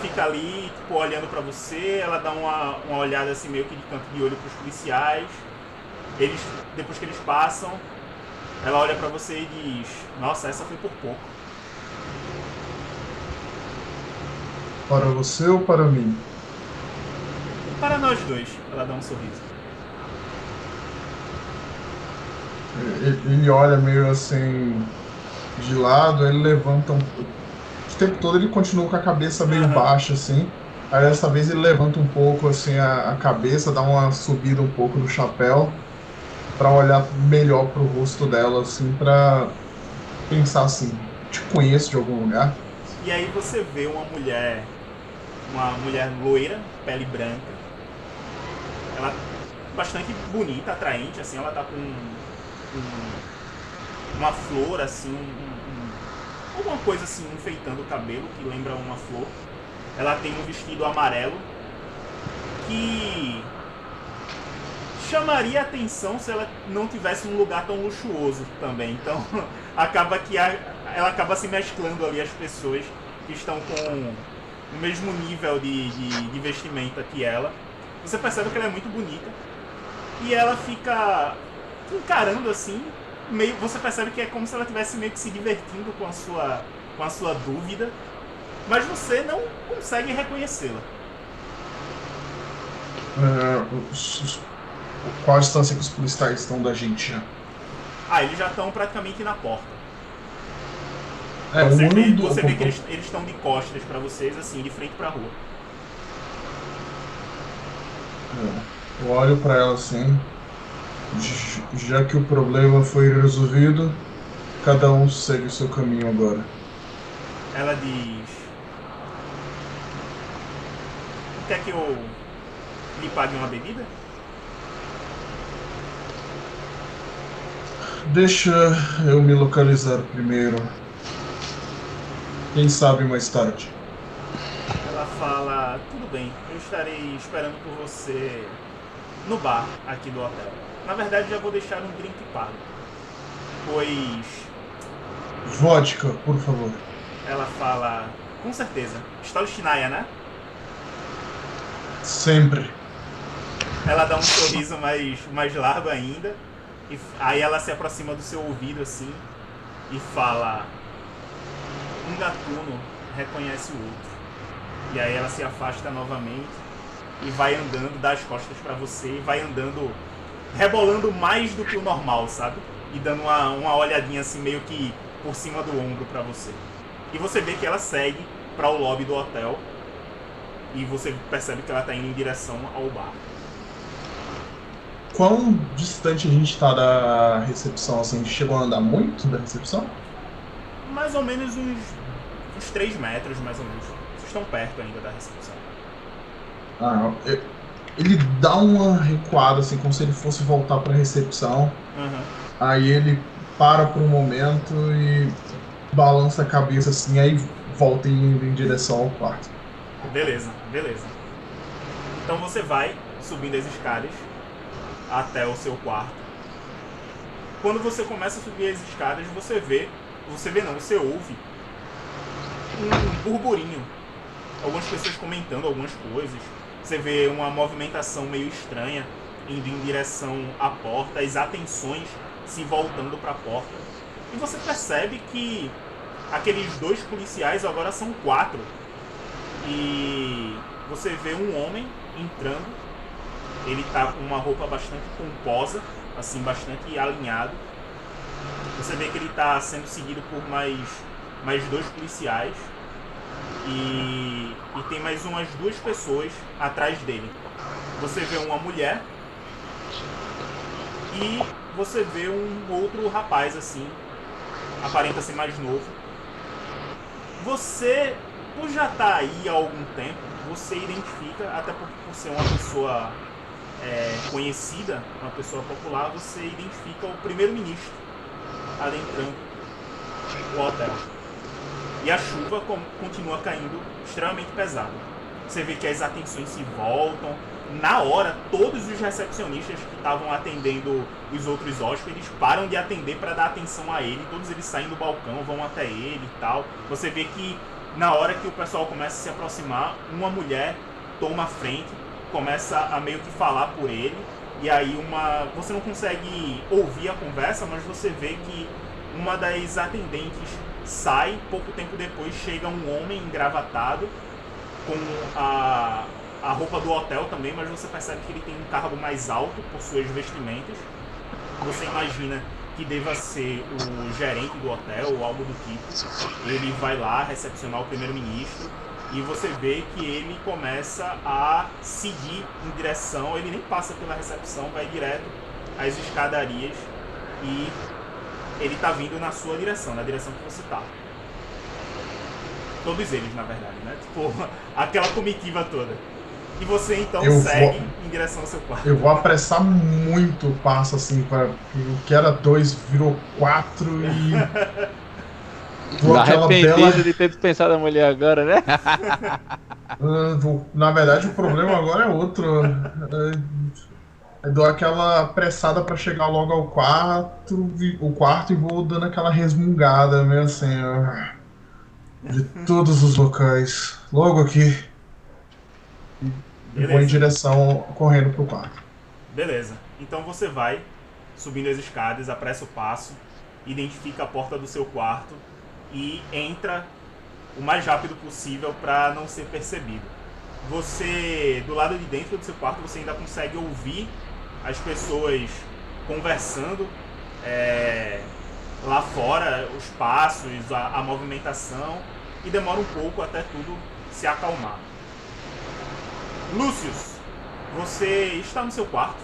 fica ali, tipo, olhando pra você, ela dá uma olhada assim meio que de canto de olho pros policiais. Depois que eles passam, ela olha pra você e diz: "Nossa, essa foi por pouco." Para você ou para mim? "Para nós dois." Ela dá um sorriso. Ele olha meio assim de lado, ele levanta o tempo todo ele continua com a cabeça meio baixa assim. Aí dessa vez ele levanta um pouco assim a cabeça, dá uma subida um pouco no chapéu para olhar melhor pro rosto dela assim, para pensar assim: te conheço de algum lugar? E aí você vê uma mulher loira, pele branca. Ela bastante bonita, atraente, assim, ela tá com uma flor, assim, alguma coisa assim, enfeitando o cabelo, que lembra uma flor. Ela tem um vestido amarelo que chamaria a atenção se ela não tivesse um lugar tão luxuoso também. Então, acaba que ela acaba se mesclando ali as pessoas que estão com o mesmo nível de vestimenta que ela. Você percebe que ela é muito bonita e ela fica encarando assim, meio, você percebe que é como se ela estivesse meio que se divertindo com a sua dúvida, mas você não consegue reconhecê-la. Qual a distância que os policiais estão da gente já? Eles já estão praticamente na porta. Você vê que eles estão de costas pra vocês, assim, de frente pra rua. Eu olho pra ela assim: já que o problema foi resolvido, cada um segue o seu caminho agora. Ela diz: Quer que eu lhe pague uma bebida? Deixa eu me localizar primeiro. Quem sabe mais tarde. Ela fala, tudo bem, eu estarei esperando por você no bar aqui do hotel. Na verdade, já vou deixar um drink pago. Pois Vodka, por favor. ela fala, com certeza, Stalshnaya, né? Sempre. Ela dá um sorriso mais largo ainda. E aí ela se aproxima do seu ouvido assim e fala, um gatuno reconhece o outro. E aí ela se afasta novamente e vai andando, dá as costas pra você e vai andando, rebolando mais do que o normal, sabe? E dando uma olhadinha assim meio que por cima do ombro pra você. E você vê que ela segue para o lobby do hotel e você percebe que ela tá indo em direção ao bar. Quão distante a gente tá da recepção, assim? Chegou a andar muito da recepção? Mais ou menos uns 3 metros, mais ou menos. Vocês estão perto ainda da recepção. Ele dá uma recuada, assim, como se ele fosse voltar pra recepção. Uhum. Aí ele para por um momento e balança a cabeça, assim, aí volta indo em direção ao quarto. Beleza. Então você vai subindo as escadas até o seu quarto. Quando você começa a subir as escadas, você ouve um burburinho. Algumas pessoas comentando algumas coisas. Você vê uma movimentação meio estranha indo em direção à porta, as atenções se voltando para a porta. E você percebe que aqueles 2 policiais agora são 4. E você vê um homem entrando. Ele tá com uma roupa bastante pomposa, assim, bastante alinhado. Você vê que ele tá sendo seguido por mais 2 policiais. E tem mais umas 2 pessoas atrás dele. Você vê uma mulher e você vê um outro rapaz, assim, aparenta ser mais novo. Você, por já estar aí há algum tempo, você identifica, até por ser uma pessoa conhecida, uma pessoa popular, você identifica o primeiro-ministro adentrando o hotel. E a chuva continua caindo extremamente pesada. Você vê que as atenções se voltam. Na hora, todos os recepcionistas que estavam atendendo os outros hóspedes param de atender para dar atenção a ele. Todos eles saem do balcão, vão até ele e tal. Você vê que na hora que o pessoal começa a se aproximar, uma mulher toma a frente, começa a meio que falar por ele. E aí você não consegue ouvir a conversa, mas você vê que uma das atendentes sai. Pouco tempo depois chega um homem engravatado com a roupa do hotel também, mas você percebe que ele tem um cargo mais alto por suas vestimentas. Você imagina que deva ser o gerente do hotel ou algo do tipo. Ele vai lá recepcionar o primeiro-ministro e você vê que ele começa a seguir em direção, ele nem passa pela recepção, vai direto às escadarias e ele tá vindo na sua direção, na direção que você tá. Todos eles, na verdade, né? Tipo, aquela comitiva toda. E você então segue em direção ao seu quarto. Eu vou apressar muito o passo, assim, para o que era 2 virou 4 e. Arrependido de ter dispensado a mulher agora, né? Na verdade, o problema agora é outro. Eu dou aquela apressada para chegar logo ao quarto e vou dando aquela resmungada, meio assim, de todos os locais. Logo aqui. E vou em direção, correndo pro quarto. Beleza. Então você vai subindo as escadas, apressa o passo, identifica a porta do seu quarto e entra o mais rápido possível para não ser percebido. Você, do lado de dentro do seu quarto, você ainda consegue ouvir as pessoas conversando lá fora, os passos, a movimentação, e demora um pouco até tudo se acalmar. Lúcius, você está no seu quarto,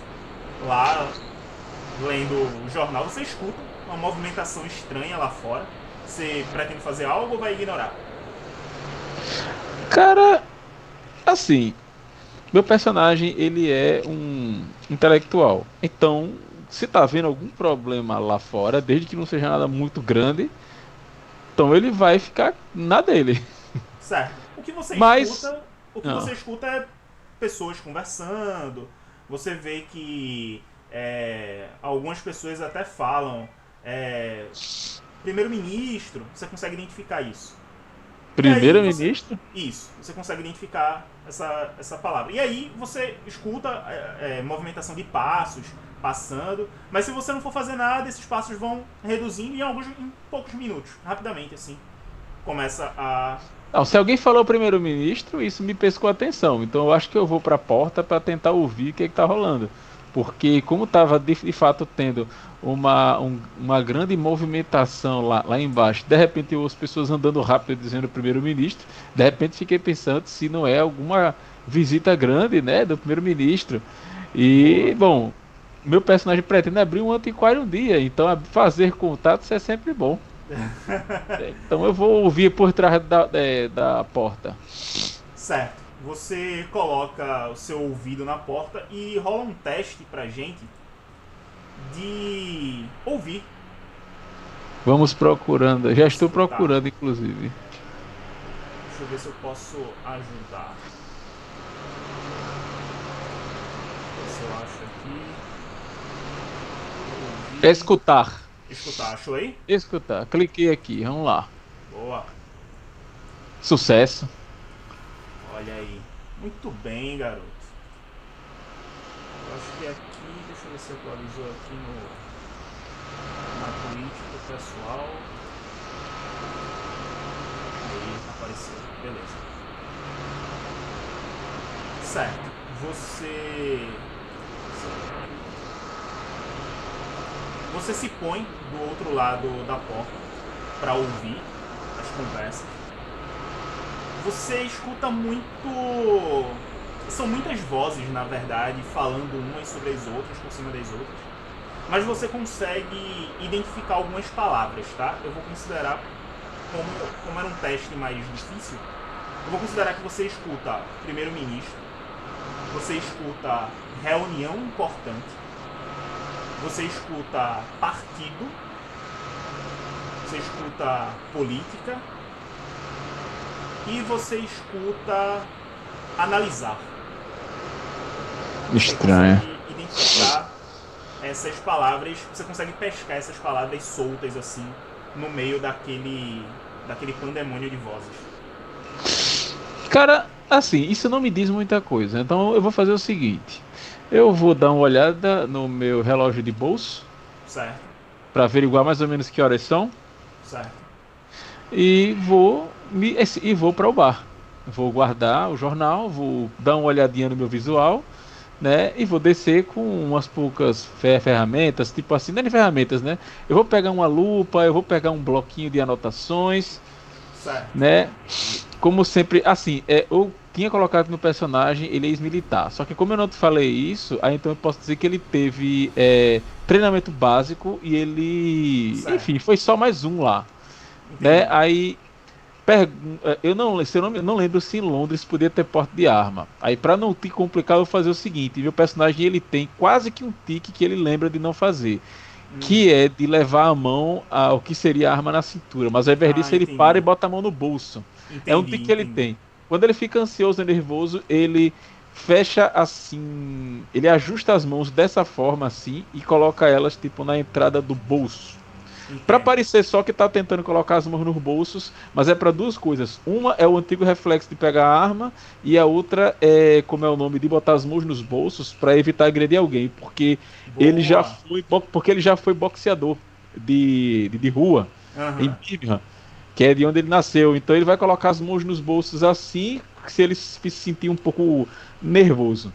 lá lendo o jornal, você escuta uma movimentação estranha lá fora. Você pretende fazer algo ou vai ignorar? Cara, assim, Meu personagem, ele é um intelectual. Então, se tá vendo algum problema lá fora, desde que não seja nada muito grande, então ele vai ficar na dele. Certo. O que você Mas, escuta, o que ah, você escuta é pessoas conversando. Você vê que algumas pessoas até falam primeiro-ministro. Você consegue identificar isso. E aí primeiro-ministro? você consegue identificar essa palavra. E aí você escuta movimentação de passos passando, mas se você não for fazer nada, esses passos vão reduzindo em poucos minutos, rapidamente assim. Começa a Não, se alguém falou primeiro-ministro, isso me pescou a atenção. Então eu acho que eu vou para a porta para tentar ouvir o que está rolando. Porque como estava de fato tendo uma grande movimentação lá embaixo, de repente eu ouço pessoas andando rápido dizendo primeiro-ministro, de repente fiquei pensando se não é alguma visita grande, né, do primeiro-ministro. E, boa. bom, meu personagem pretende abrir um antiquário um dia, então fazer contatos é sempre bom. Então eu vou ouvir por trás da porta. Certo. Você coloca o seu ouvido na porta e rola um teste pra gente de ouvir, Vamos procurando. Já estou escutar. procurando, inclusive. Deixa eu ver se eu posso ajudar. Se eu acho aqui. Ouvir. Escutar. Escutar, achou aí? Escutar. Cliquei aqui. Vamos lá. Boa. Sucesso. Olha aí. Muito bem, garoto. Eu acho que aqui. Deixa eu ver se atualizou aqui na Twitch pro pessoal. Aí apareceu. Beleza. Certo. Você se põe do outro lado da porta para ouvir as conversas. Você escuta muito. São muitas vozes, na verdade, falando umas sobre as outras, por cima das outras. Mas você consegue identificar algumas palavras, tá? Eu vou considerar, como era um teste mais difícil, eu vou considerar que você escuta primeiro-ministro, você escuta reunião importante, você escuta partido, você escuta política e você escuta analisar. Você Estranho. consegue identificar essas palavras, você consegue pescar essas palavras soltas assim no meio daquele pandemônio de vozes. Cara, assim, isso não me diz muita coisa. Então eu vou fazer o seguinte. Eu vou dar uma olhada no meu relógio de bolso Certo? para averiguar mais ou menos que horas são Certo. e vou para o bar. Vou guardar o jornal, vou dar uma olhadinha no meu visual, né? E vou descer com umas poucas ferramentas, tipo assim, não é de ferramentas, né? Eu vou pegar uma lupa, eu vou pegar um bloquinho de anotações, Certo. né? Como sempre, assim, eu tinha colocado no personagem, ele é ex-militar. Só que como eu não te falei isso, aí então eu posso dizer que ele teve treinamento básico e ele, Certo. enfim, foi só mais um lá, né? Entendi. Aí eu não, se eu não lembro se em Londres podia ter porte de arma. Aí pra não te complicar, eu vou fazer o seguinte: meu personagem ele tem quase que um tique que ele lembra de não fazer, que é de levar a mão ao que seria a arma na cintura. Mas ao invés Ah, disso, ele para e entendi. bota a mão no bolso. É um tique que ele Entendi. tem. Quando ele fica ansioso e nervoso, ele fecha assim, ele ajusta as mãos dessa forma assim e coloca elas tipo na entrada do bolso. Pra Entendo. parecer só que tá tentando colocar as mãos nos bolsos, mas é pra duas coisas. Uma é o antigo reflexo de pegar a arma e a outra é, como é o nome, de botar as mãos nos bolsos pra evitar agredir alguém, Boa. porque ele já foi boxeador de rua em Aham. Birmingham, que é de onde ele nasceu. Então ele vai colocar as mãos nos bolsos assim, se ele se sentir um pouco nervoso.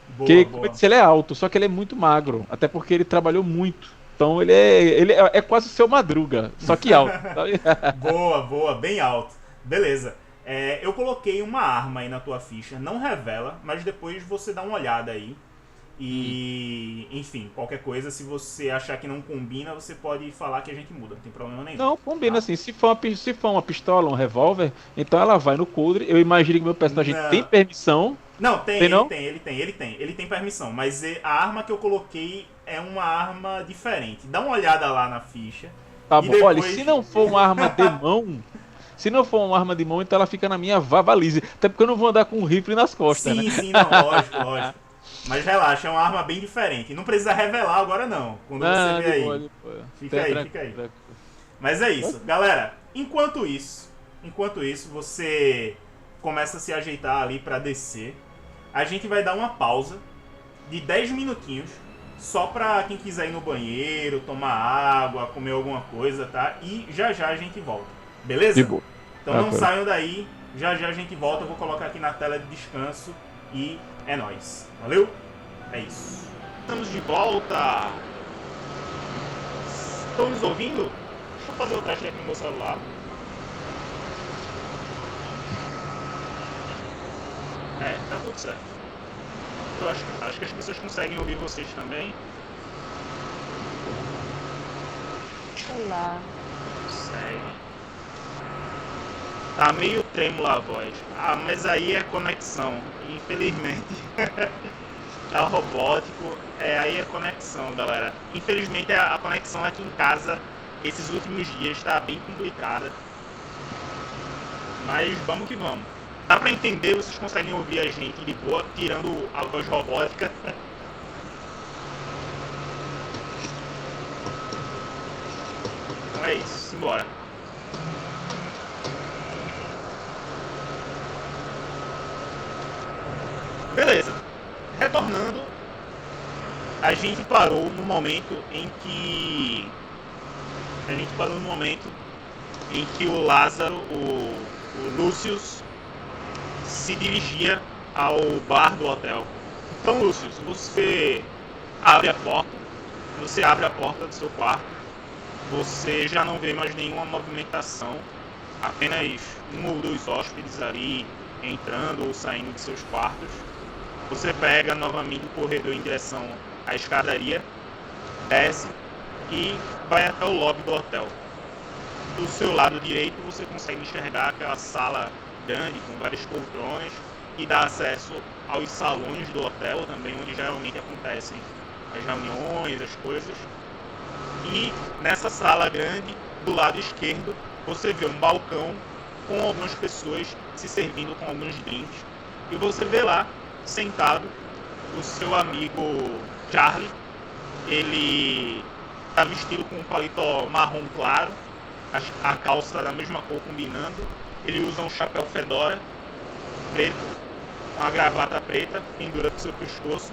Boa, Porque, como eu boa. disse, ele é alto, só que ele é muito magro. Até porque ele trabalhou muito. Então é quase o seu Madruga, só que alto, sabe? Boa, boa, bem alto. Beleza. Eu coloquei uma arma aí na tua ficha. Não revela, mas depois você dá uma olhada aí. E, enfim, qualquer coisa, se você achar que não combina, você pode falar que a gente muda, não tem problema nenhum. Não, combina assim. Se for uma pistola, um revólver, então ela vai no coldre. Eu imagino que meu personagem Não. tem permissão. Não, tem, Tem não? ele tem permissão, mas a arma que eu coloquei é uma arma diferente. Dá uma olhada lá na ficha. Tá E bom. depois- Olha, se não for uma arma de mão, então ela fica na minha valise. Até porque eu não vou andar com um rifle nas costas, Sim, né? sim, não, lógico. Mas relaxa, é uma arma bem diferente. Não precisa revelar agora não, quando você vê de aí. boa, de boa. Fica aí, Tranquilo, fica aí. tranquilo. Mas é isso, galera. Enquanto isso, você começa a se ajeitar ali pra descer. A gente vai dar uma pausa de 10 minutinhos, só pra quem quiser ir no banheiro, tomar água, comer alguma coisa, tá? E já a gente volta, beleza? De boa. Então não Tranquilo. saiam daí, já a gente volta, eu vou colocar aqui na tela de descanso e é nóis. Valeu? É isso. Estamos de volta! Estão nos ouvindo? Deixa eu fazer o teste aqui no meu celular. Tá tudo certo. Eu acho que as pessoas conseguem ouvir vocês também. Sei lá. Consegue. Tá meio trêmula a voz. Ah, mas aí é conexão. Infelizmente. Tá robótico. Aí é conexão, galera. Infelizmente a conexão aqui em casa esses últimos dias tá bem complicada. Mas vamos que vamos. Dá pra entender, vocês conseguem ouvir a gente de boa, tirando a voz robótica. Então é isso, simbora. Beleza. Retornando, a gente parou no momento em que o Lázaro, o Lúcius, se dirigia ao bar do hotel. Então, Lúcius, você abre a porta do seu quarto, você já não vê mais nenhuma movimentação, apenas um ou dois hóspedes ali entrando ou saindo de seus quartos. Você pega novamente o corredor em direção à escadaria, desce e vai até o lobby do hotel. Do seu lado direito você consegue enxergar aquela sala grande com várias poltronas que dá acesso aos salões do hotel também, onde geralmente acontecem as reuniões, as coisas. E nessa sala grande, do lado esquerdo, você vê um balcão com algumas pessoas se servindo com alguns drinks. E você vê lá, sentado, o seu amigo Charlie. Ele está vestido com um paletó marrom claro, a calça da mesma cor combinando. Ele usa um chapéu fedora preto, uma gravata preta, pendura do seu pescoço.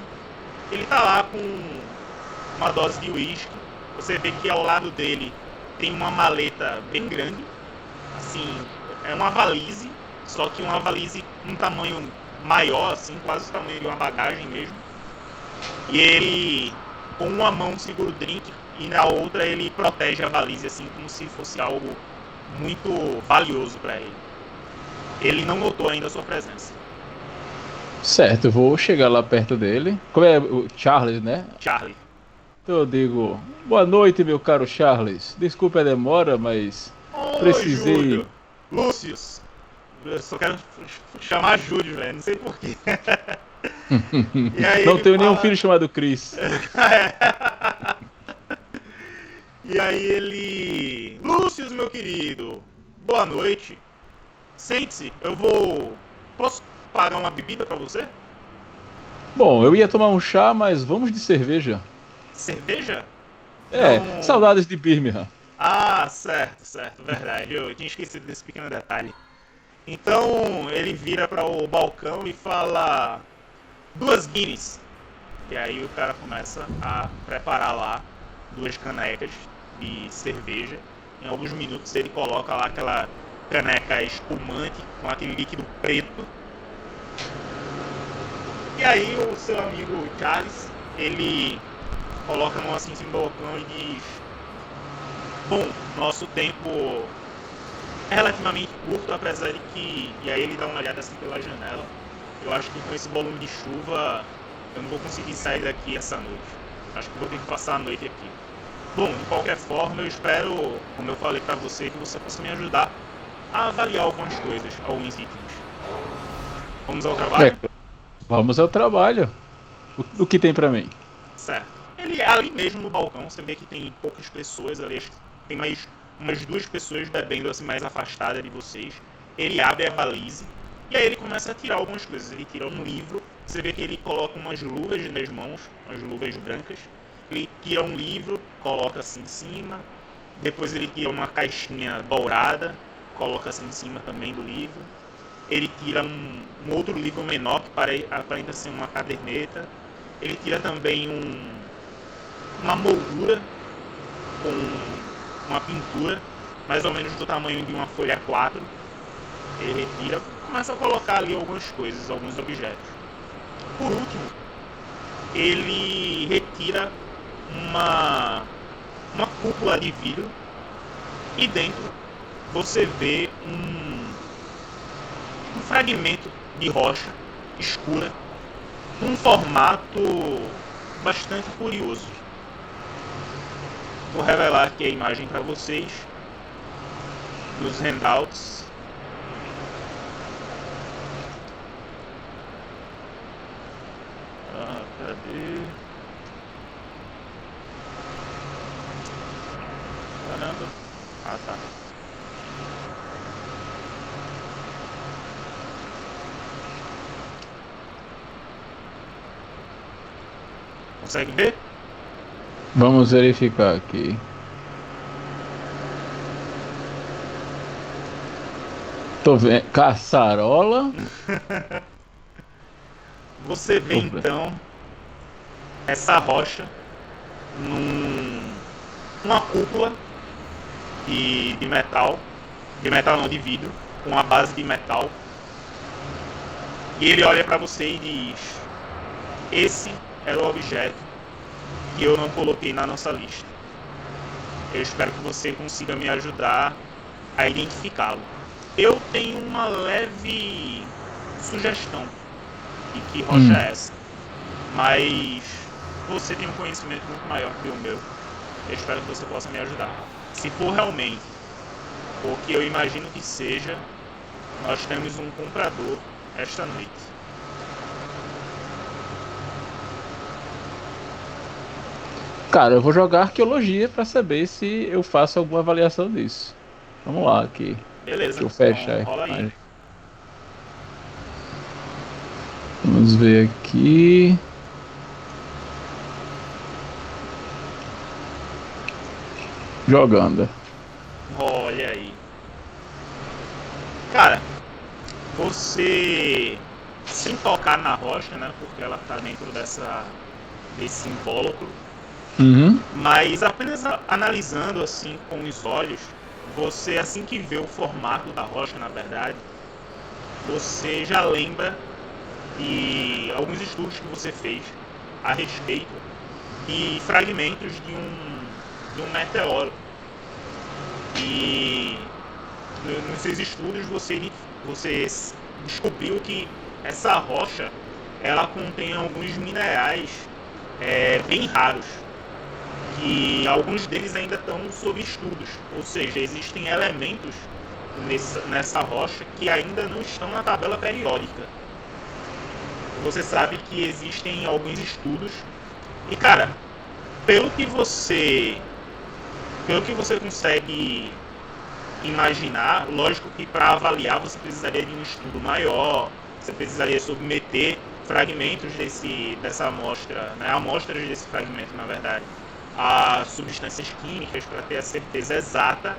Ele está lá com uma dose de uísque. Você vê que ao lado dele tem uma maleta bem grande, assim, é uma valise, só que uma valise um tamanho maior, assim, quase o tamanho de uma bagagem mesmo. E ele, com uma mão segura o drink e na outra ele protege a valise, assim, como se fosse algo muito valioso para ele. Ele não notou ainda a sua presença. Certo, eu vou chegar lá perto dele. Como é o Charles, né? Charlie. Eu digo, boa noite, meu caro Charles. Desculpe a demora, mas precisei. Júlio. Lúcius. Eu só quero chamar Júlio, velho. Não sei porquê. Não tenho nenhum filho chamado Chris. E aí ele... Lúcius, meu querido. Boa noite. Sente-se. Posso pagar uma bebida pra você? Bom, eu ia tomar um chá, mas vamos de cerveja. Cerveja? Não... saudades de Birmingham. Ah, certo, verdade. Eu tinha esquecido desse pequeno detalhe. Então ele vira para o balcão e fala 2 Guinness. E aí o cara começa a preparar lá 2 canecas de cerveja. Em alguns minutos ele coloca lá aquela caneca espumante com aquele líquido preto. E aí o seu amigo Charles, ele coloca a mão assim em cima do balcão e diz: bom, nosso tempo é relativamente curto, apesar de que... E aí ele dá uma olhada assim pela janela. Eu acho que com esse volume de chuva Eu não vou conseguir sair daqui essa noite. Acho que vou ter que passar a noite aqui. Bom, de qualquer forma, eu espero, como eu falei pra você, que você possa me ajudar a avaliar algumas coisas, alguns itens. Vamos ao trabalho? Vamos ao trabalho. O que tem pra mim? Certo. Ele ali mesmo no balcão, você vê que tem poucas pessoas ali, acho que tem mais umas 2 pessoas bebendo assim mais afastadas de vocês. Ele abre a valise e aí ele começa a tirar algumas coisas. Ele tira um livro, você vê que ele coloca umas luvas nas mãos, umas luvas brancas. Ele tira um livro, coloca assim em cima. Depois ele tira uma caixinha dourada, coloca assim em cima também do livro. Ele tira um outro livro menor que aparenta ser uma caderneta. Ele tira também uma moldura com uma pintura, mais ou menos do tamanho de uma folha 4. Ele retira, começa a colocar ali algumas coisas, alguns objetos. Por último, ele retira uma cúpula de vidro e dentro você vê um fragmento de rocha escura num formato bastante curioso. Vou revelar aqui a imagem para vocês dos handouts. Cadê? Caramba. Ah, tá. Consegue ver? Vamos verificar aqui. Tô vendo. Caçarola. Você vê Opa. então essa rocha numa cúpula de metal não, de vidro, com a base de metal. E ele olha para você e diz: esse era o objeto que eu não coloquei na nossa lista. Eu espero que você consiga me ajudar a identificá-lo. Eu tenho uma leve sugestão de que rocha é essa, mas você tem um conhecimento muito maior que o meu. Eu espero que você possa me ajudar. Se for realmente o que eu imagino que seja, nós temos um comprador esta noite. Cara, eu vou jogar arqueologia pra saber se eu faço alguma avaliação disso. Vamos lá aqui. Beleza, Deixa eu fechar. então rola aí. Vamos ver aqui. Jogando. Olha aí. Cara, você, sem tocar na rocha, né, porque ela tá dentro desse invólucro, mas apenas analisando assim com os olhos, você, assim que vê o formato da rocha, na verdade, você já lembra de alguns estudos que você fez a respeito de fragmentos de um meteoro. E nos seus estudos você descobriu que essa rocha ela contém alguns minerais bem raros, que alguns deles ainda estão sob estudos, ou seja, existem elementos nessa rocha que ainda não estão na tabela periódica. Você sabe que existem alguns estudos e, cara, pelo que você consegue imaginar, lógico que para avaliar você precisaria de um estudo maior, você precisaria submeter fragmentos dessa amostra, né, amostras desse fragmento, na verdade, a substâncias químicas para ter a certeza exata,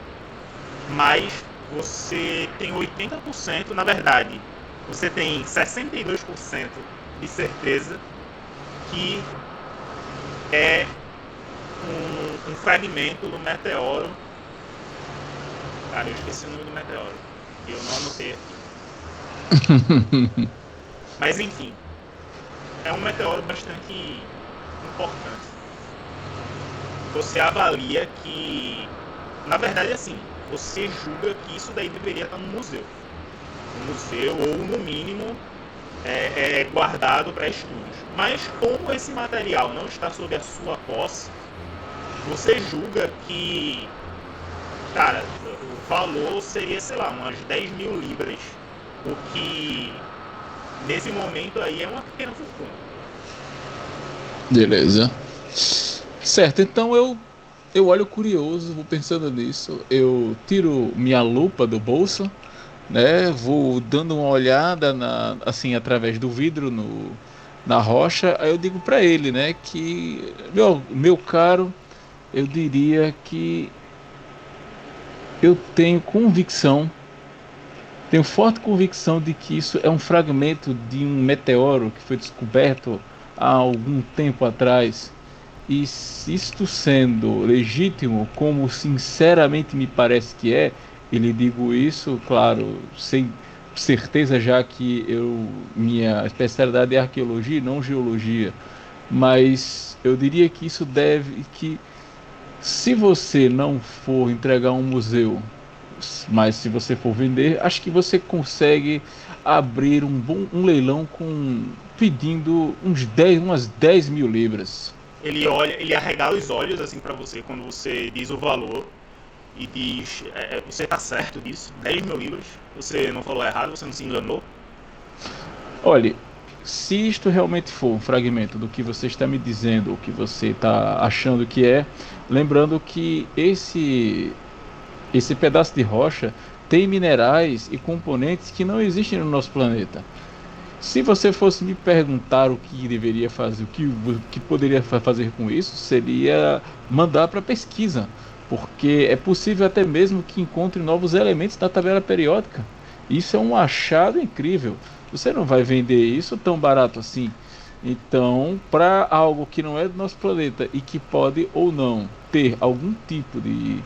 mas você tem 80%, na verdade, você tem 62% de certeza que é um fragmento do meteoro. Cara, eu esqueci o nome do meteoro e eu não anotei aqui. Mas enfim, é um meteoro bastante importante. Você avalia que, na verdade, assim, você julga que isso daí deveria estar no museu. No museu, ou no mínimo é guardado para estudos. Mas como esse material não está sob a sua posse, você julga que, cara, o valor seria, sei lá, umas 10 mil libras, o que nesse momento aí é uma pequena fortuna. Beleza. Certo, então eu olho curioso, vou pensando nisso, eu tiro minha lupa do bolso, né? Vou dando uma olhada assim através do vidro na rocha. Aí eu digo para ele, né, que meu caro, eu diria que eu tenho forte convicção de que isso é um fragmento de um meteoro que foi descoberto há algum tempo atrás. E se isto sendo legítimo, como sinceramente me parece que é, e lhe digo isso, claro, sem certeza, já que minha especialidade é arqueologia e não geologia, mas eu diria que se você não for entregar a um museu, mas se você for vender, acho que você consegue abrir um leilão pedindo umas 10 mil libras. Ele arregala os olhos assim para você quando você diz o valor e diz, você tá certo disso, 10 mil libras, você não falou errado, você não se enganou? Olhe, se isto realmente for um fragmento do que você está me dizendo, o que você está achando que é, lembrando que esse pedaço de rocha tem minerais e componentes que não existem no nosso planeta. Se você fosse me perguntar o que deveria fazer, o que poderia fazer com isso, seria mandar para pesquisa, porque é possível até mesmo que encontre novos elementos da tabela periódica. Isso é um achado incrível. Você não vai vender isso tão barato assim. Então, para algo que não é do nosso planeta e que pode ou não ter algum tipo de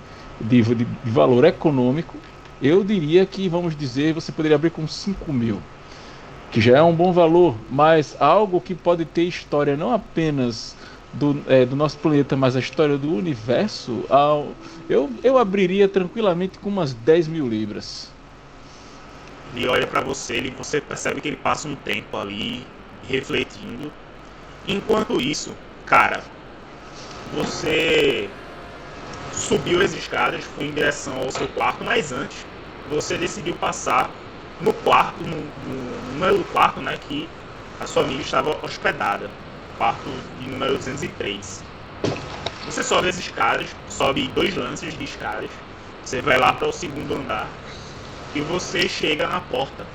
valor econômico, eu diria que, vamos dizer, você poderia abrir com 5 mil. Que já é um bom valor, mas algo que pode ter história não apenas do nosso planeta, mas a história do universo, eu abriria tranquilamente com umas 10 mil libras. Ele olha pra você, você percebe que ele passa um tempo ali refletindo. Enquanto isso, cara, você subiu as escadas, foi em direção ao seu quarto, mas antes você decidiu passar no quarto, no número do quarto, né, que a sua amiga estava hospedada, quarto de número 203. Você sobe as escadas, sobe 2 lances de escadas, você vai lá para o segundo andar e você chega na porta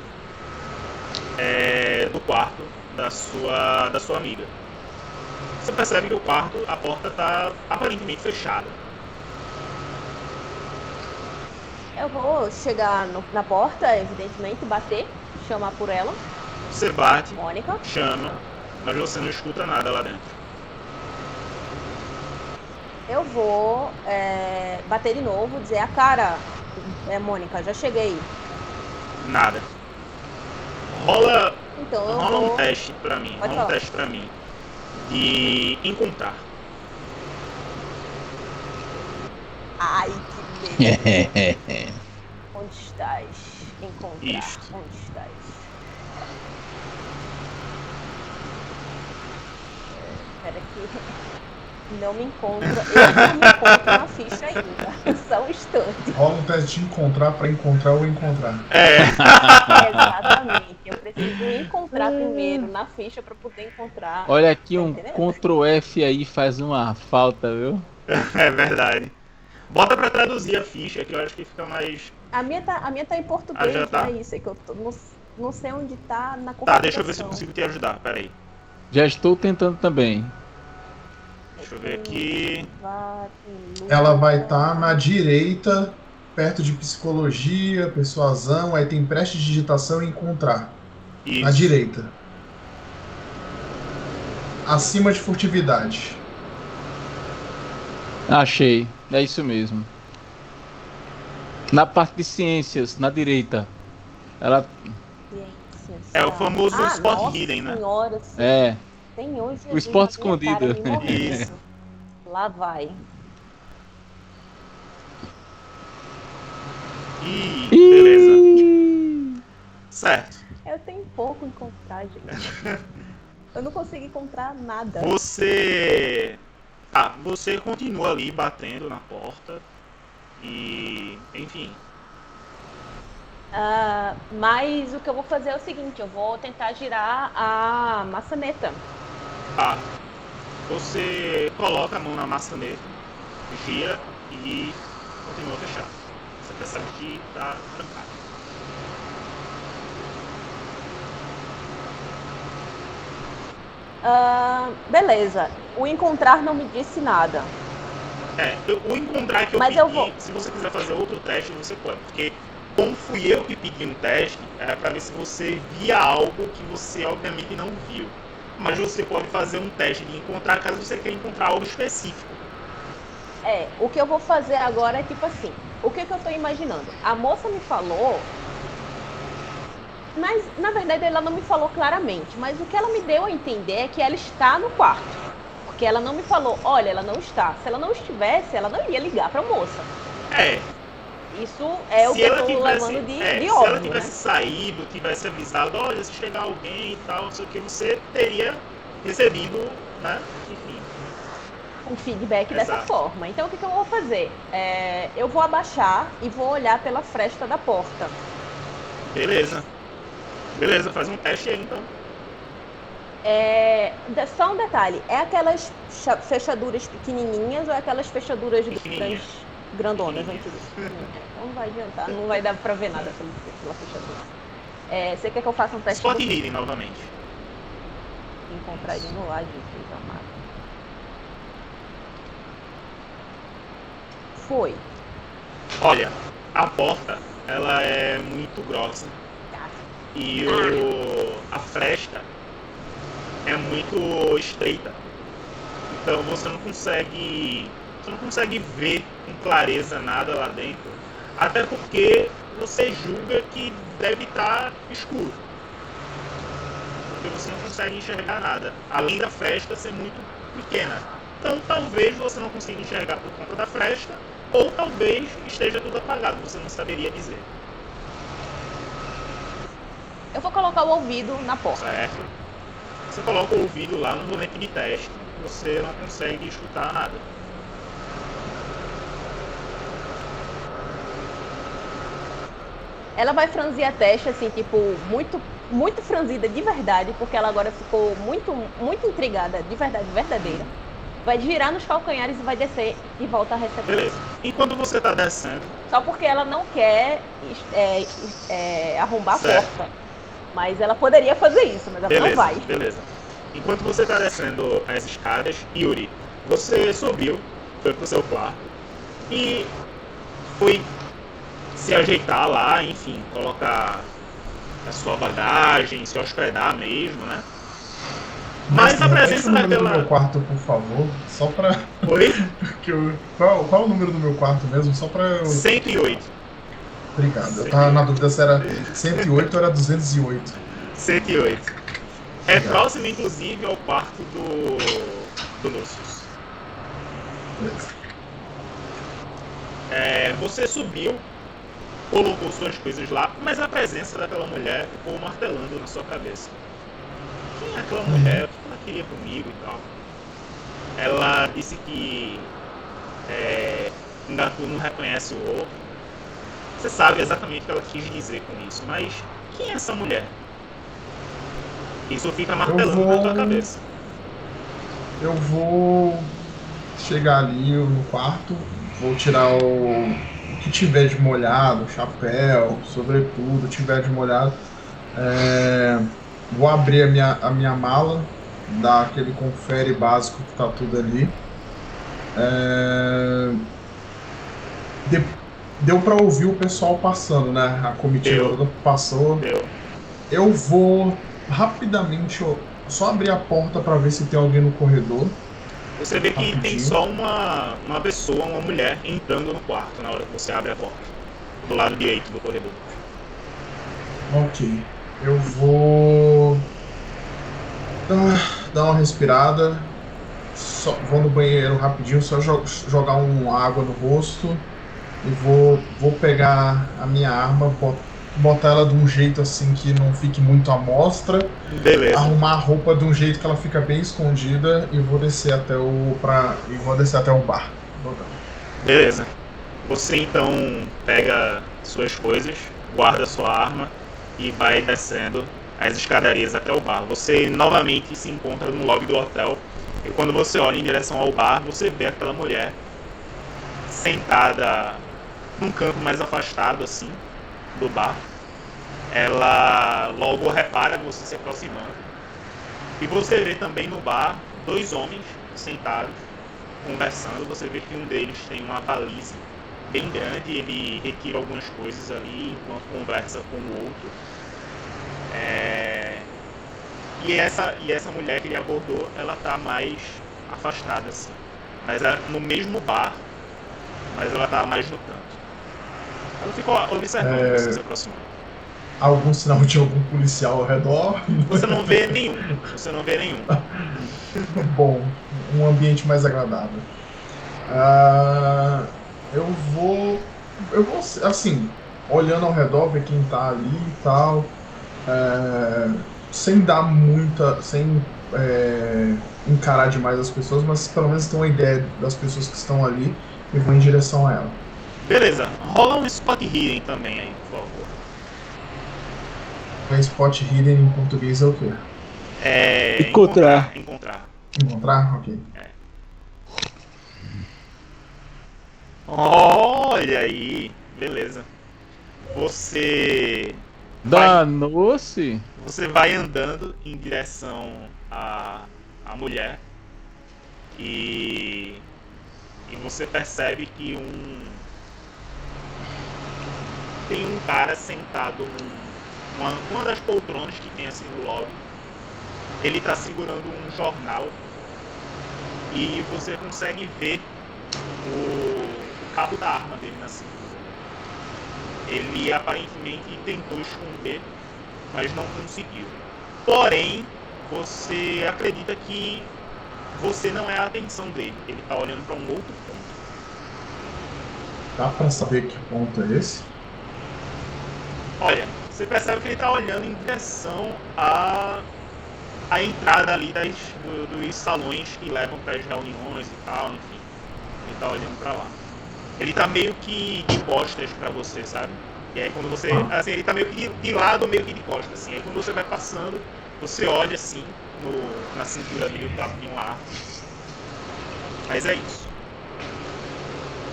do quarto da sua amiga. Você percebe que a porta está aparentemente fechada. Eu vou chegar na porta, evidentemente, bater, chamar por ela. Você bate, Mônica. chama, mas você não escuta nada lá dentro. Eu vou bater de novo, dizer a cara, Mônica, já cheguei. Nada. Rola Então um teste pra mim. Rola um teste pra mim. De encontrar. Ai, que beleza. Onde estás? Encontrar. Isto. Onde estás? Espera que não me encontra. Eu não me encontro na ficha ainda. Só um instante. Rola um teste de encontrar pra encontrar ou encontrar. Exatamente. Eu preciso encontrar primeiro na ficha pra poder encontrar. Olha aqui, um Ctrl F aí faz uma falta, viu? É verdade. Bota pra traduzir a ficha, que eu acho que fica mais... A minha tá em português, já tá? É isso, é que eu não sei onde tá na configuração. Tá, deixa eu ver se eu consigo te ajudar, peraí. Já estou tentando também. Deixa eu ver aqui. Ela vai estar na direita, perto de psicologia, persuasão, aí tem prestidigitação e encontrar. Isso. Na direita. Acima de furtividade. Achei, é isso mesmo. Na parte de ciências, na direita. Ela... É o famoso Spot Hidden, né? Senhora, É. tem hoje O esporte escondido. Isso. Lá vai. Ih, beleza. Certo. Eu tenho pouco em encontrar, gente. Eu não consigo encontrar nada. Você continua ali batendo na porta e, enfim. Mas o que eu vou fazer é o seguinte, eu vou tentar girar a maçaneta. Tá. Você coloca a mão na maçaneta, gira e continua fechado. Você percebe que tá trancado. Beleza. O encontrar não me disse nada. O encontrar que eu Mas pedi, se você quiser fazer outro teste, você pode. Porque como fui eu que pedi um teste, era pra ver se você via algo que você obviamente não viu. Mas você pode fazer um teste de encontrar caso você queira encontrar algo específico. O que eu vou fazer agora é tipo assim, o que eu tô imaginando? A moça me falou, mas na verdade ela não me falou claramente, mas o que ela me deu a entender é que ela está no quarto. Porque ela não me falou, olha, ela não está. Se ela não estivesse, ela não ia ligar pra moça. Isso é o que eu tô levando de óbvio, se ela tivesse saído, tivesse avisado, olha, se chegar alguém e tal, não sei o que, você teria recebido, né? Enfim. Um feedback dessa forma. Então o que eu vou fazer? Eu vou abaixar e vou olhar pela fresta da porta. Beleza, faz um teste aí então. Só um detalhe, é aquelas fechaduras pequenininhas ou é aquelas fechaduras grandonas antigas? Então não vai adiantar, não vai dar pra ver nada pela fechadura. Você quer que eu faça um teste? Spot hidden novamente. Encontrar ele no lado de amado. Foi. Olha, a porta, ela é muito grossa. E a fresta é muito estreita. Então você não consegue ver com clareza nada lá dentro. Até porque você julga que deve estar escuro. Porque você não consegue enxergar nada. Além da fresta ser muito pequena. Então talvez você não consiga enxergar por conta da fresta. Ou talvez esteja tudo apagado. Você não saberia dizer. Eu vou colocar o ouvido na porta. Certo. Você coloca o ouvido lá no rolete de teste. Você não consegue escutar nada. Ela vai franzir a testa, assim, tipo, muito, muito franzida de verdade, porque ela agora ficou muito, muito intrigada, de verdade, verdadeira. Vai girar nos calcanhares e vai descer e volta a receber. Beleza. Enquanto você tá descendo... Só porque ela não quer arrombar certo. a porta. Mas ela poderia fazer isso, mas ela não vai. Beleza. Enquanto você tá descendo as escadas, Yuri, você subiu, foi pro seu quarto e foi se ajeitar lá, enfim, colocar a sua bagagem, se hospedar mesmo, né? Mas a presença daquela... do meu quarto, por favor, só pra... Oi? Qual é o número do meu quarto mesmo? Só pra eu... 108. Obrigado. 108. Eu tava na dúvida se era 108 ou era 208. 108. É próximo, inclusive, ao quarto do Lucius. Você subiu, colocou suas coisas lá, mas a presença daquela mulher ficou martelando na sua cabeça. Quem é aquela mulher? O que ela queria comigo e tal? Ela disse que Ngatu não reconhece o outro. Você sabe exatamente o que ela quis dizer com isso, mas quem é essa mulher? Isso fica martelando na tua cabeça. Eu vou chegar ali no quarto, vou tirar o que tiver de molhado, chapéu, sobretudo, tiver de molhado. Vou abrir a minha mala, dar aquele confere básico que tá tudo ali. Deu para ouvir o pessoal passando, né? A comitiva toda passou. Eu vou rapidamente só abrir a porta para ver se tem alguém no corredor. Você vê que tem só uma pessoa, uma mulher, entrando no quarto na hora que você abre a porta. Do lado direito do corredor. Ok. Eu vou dar uma respirada. Vou no banheiro rapidinho, só jogar uma água no rosto. E vou pegar a minha arma, botar ela de um jeito assim que não fique muito à mostra, Beleza. arrumar a roupa de um jeito que ela fica bem escondida e vou descer até o bar. Beleza. Você então pega suas coisas, guarda sua arma e vai descendo as escadarias até o bar. Você novamente se encontra no lobby do hotel e quando você olha em direção ao bar, você vê aquela mulher sentada num canto mais afastado assim do bar. Ela logo repara você se aproximando e você vê também no bar 2 homens sentados conversando. Você vê que um deles tem uma valise bem grande, ele retira algumas coisas ali enquanto conversa com o outro. E essa mulher que ele abordou, ela tá mais afastada assim, mas no mesmo bar, mas ela tá mais no canto. Ela ficou observando você se aproximando. Algum sinal de algum policial ao redor? Você não vê nenhum. Bom, um ambiente mais agradável. Eu vou, assim, olhando ao redor, ver quem tá ali e tal, sem dar sem encarar demais as pessoas, mas pelo menos ter uma ideia das pessoas que estão ali e vou em direção a ela. Beleza, rola um spot hidden também aí, por favor. Um spot hidden em português é o quê? Encontrar. Encontrar? Ok. Olha aí, beleza. Você Danou-se. Você vai andando em direção à mulher e você percebe que tem um cara sentado numa das poltronas que tem assim no lobby. Ele está segurando um jornal e você consegue ver o cabo da arma dele na cintura. Ele aparentemente tentou esconder, mas não conseguiu. Porém, você acredita que você não é a atenção dele. Ele está olhando para um outro ponto. Dá para saber que ponto é esse? Olha, você percebe que ele está olhando em direção à entrada ali dos salões que levam para as reuniões e tal, enfim. Ele está olhando para lá. Ele tá meio que de costas pra você, sabe? E aí quando você... Assim, ele tá meio que de lado, meio que de costas, assim. Aí quando você vai passando, você olha assim, na cintura dele, tá com um ar. Mas é isso.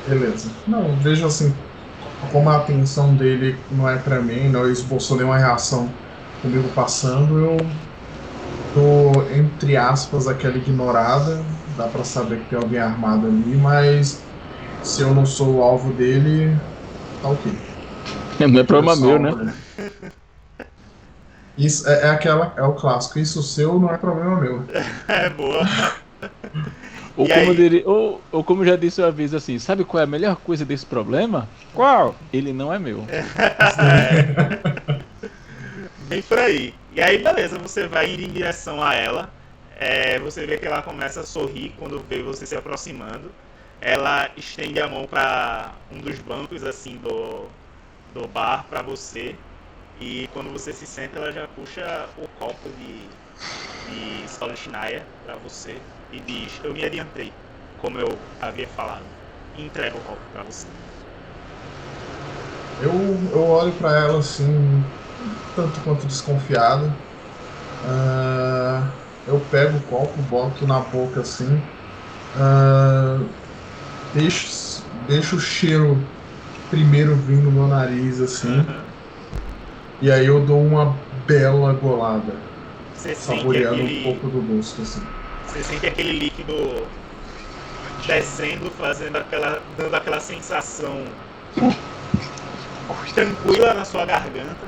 Beleza. Não, vejo assim, como a atenção dele não é pra mim, não esboçou nenhuma reação comigo passando, eu dou, entre aspas, aquela ignorada. Dá pra saber que tem alguém armado ali, mas... se eu não sou o alvo dele, tá ok. Não é problema meu, né? Isso é o clássico. Isso seu não é problema meu. É boa. Ou como já disse uma vez assim, sabe qual é a melhor coisa desse problema? Qual? Ele não é meu. Bem por aí. E aí, beleza, você vai indo em direção a ela. Você vê que ela começa a sorrir quando vê você se aproximando. Ela estende a mão para um dos bancos assim do bar para você e quando você se senta ela já puxa o copo de Solichnaya para você e diz: eu me adiantei, como eu havia falado, e entrega o copo para você. Eu olho para ela assim, tanto quanto desconfiado. Eu pego o copo, boto na boca assim. Deixo o cheiro primeiro vir no meu nariz, assim. E aí eu dou uma bela golada. Você saboreando um pouco do gosto, assim. Você sente aquele líquido descendo, dando aquela sensação tranquila na sua garganta,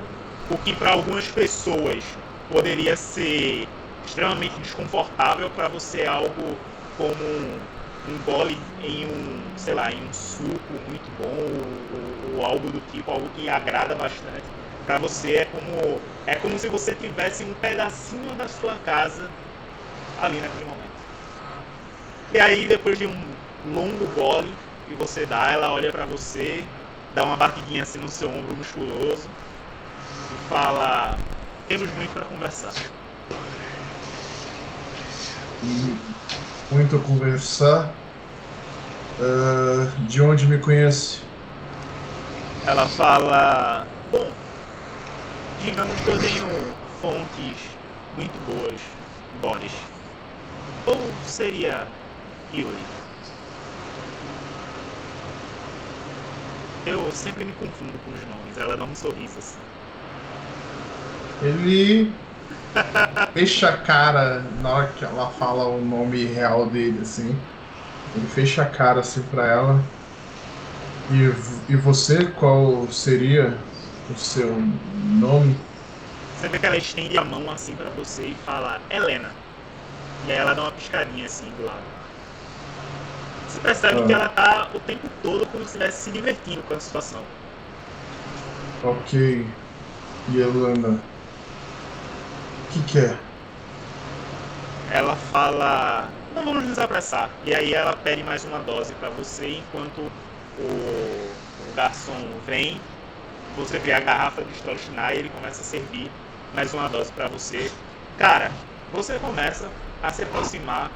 o que para algumas pessoas poderia ser extremamente desconfortável, para você é algo como um gole em um suco muito bom ou algo do tipo, algo que agrada bastante. Para você é como se você tivesse um pedacinho da sua casa ali naquele momento. E aí depois de um longo gole que você dá, ela olha para você, dá uma batidinha assim no seu ombro musculoso fala: temos muito para conversar. Muito a conversar. De onde me conhece? Ela fala: bom, digamos que eu tenho fontes muito boas, Boris. Ou seria Yuri? Eu sempre me confundo com os nomes. Ela dá um sorriso assim. Ele fecha a cara na hora que ela fala o nome real dele, assim. Ele fecha a cara assim pra ela. E você, qual seria o seu nome? Você vê que ela estende a mão assim pra você e fala: Helena. E aí ela dá uma piscadinha assim do lado. Você percebe que ela tá o tempo todo como se estivesse se divertindo com a situação. Ok. E Helena? O que é? Ela fala: não vamos nos apressar. E aí ela pede mais uma dose pra você, enquanto o garçom vem. Você vê a garrafa de Stolichnaya e ele começa a servir mais uma dose pra você. Cara, você começa a se aproximar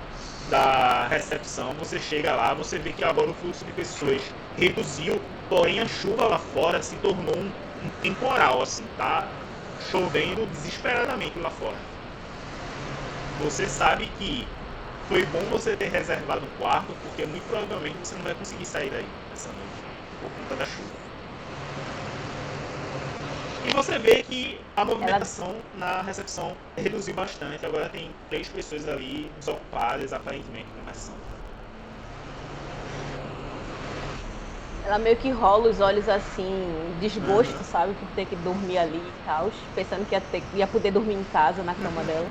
da recepção, você chega lá, você vê que agora o fluxo de pessoas reduziu, porém a chuva lá fora se tornou um temporal, assim, tá chovendo desesperadamente lá fora. Você sabe que foi bom você ter reservado o quarto, porque muito provavelmente você não vai conseguir sair daí essa noite, por conta da chuva. E você vê que a movimentação na recepção reduziu bastante. Agora tem 3 pessoas ali desocupadas, aparentemente, conversando. Ela meio que rola os olhos assim, desgosto, sabe? Por ter que dormir ali e tal. Pensando que ia poder dormir em casa, na cama dela.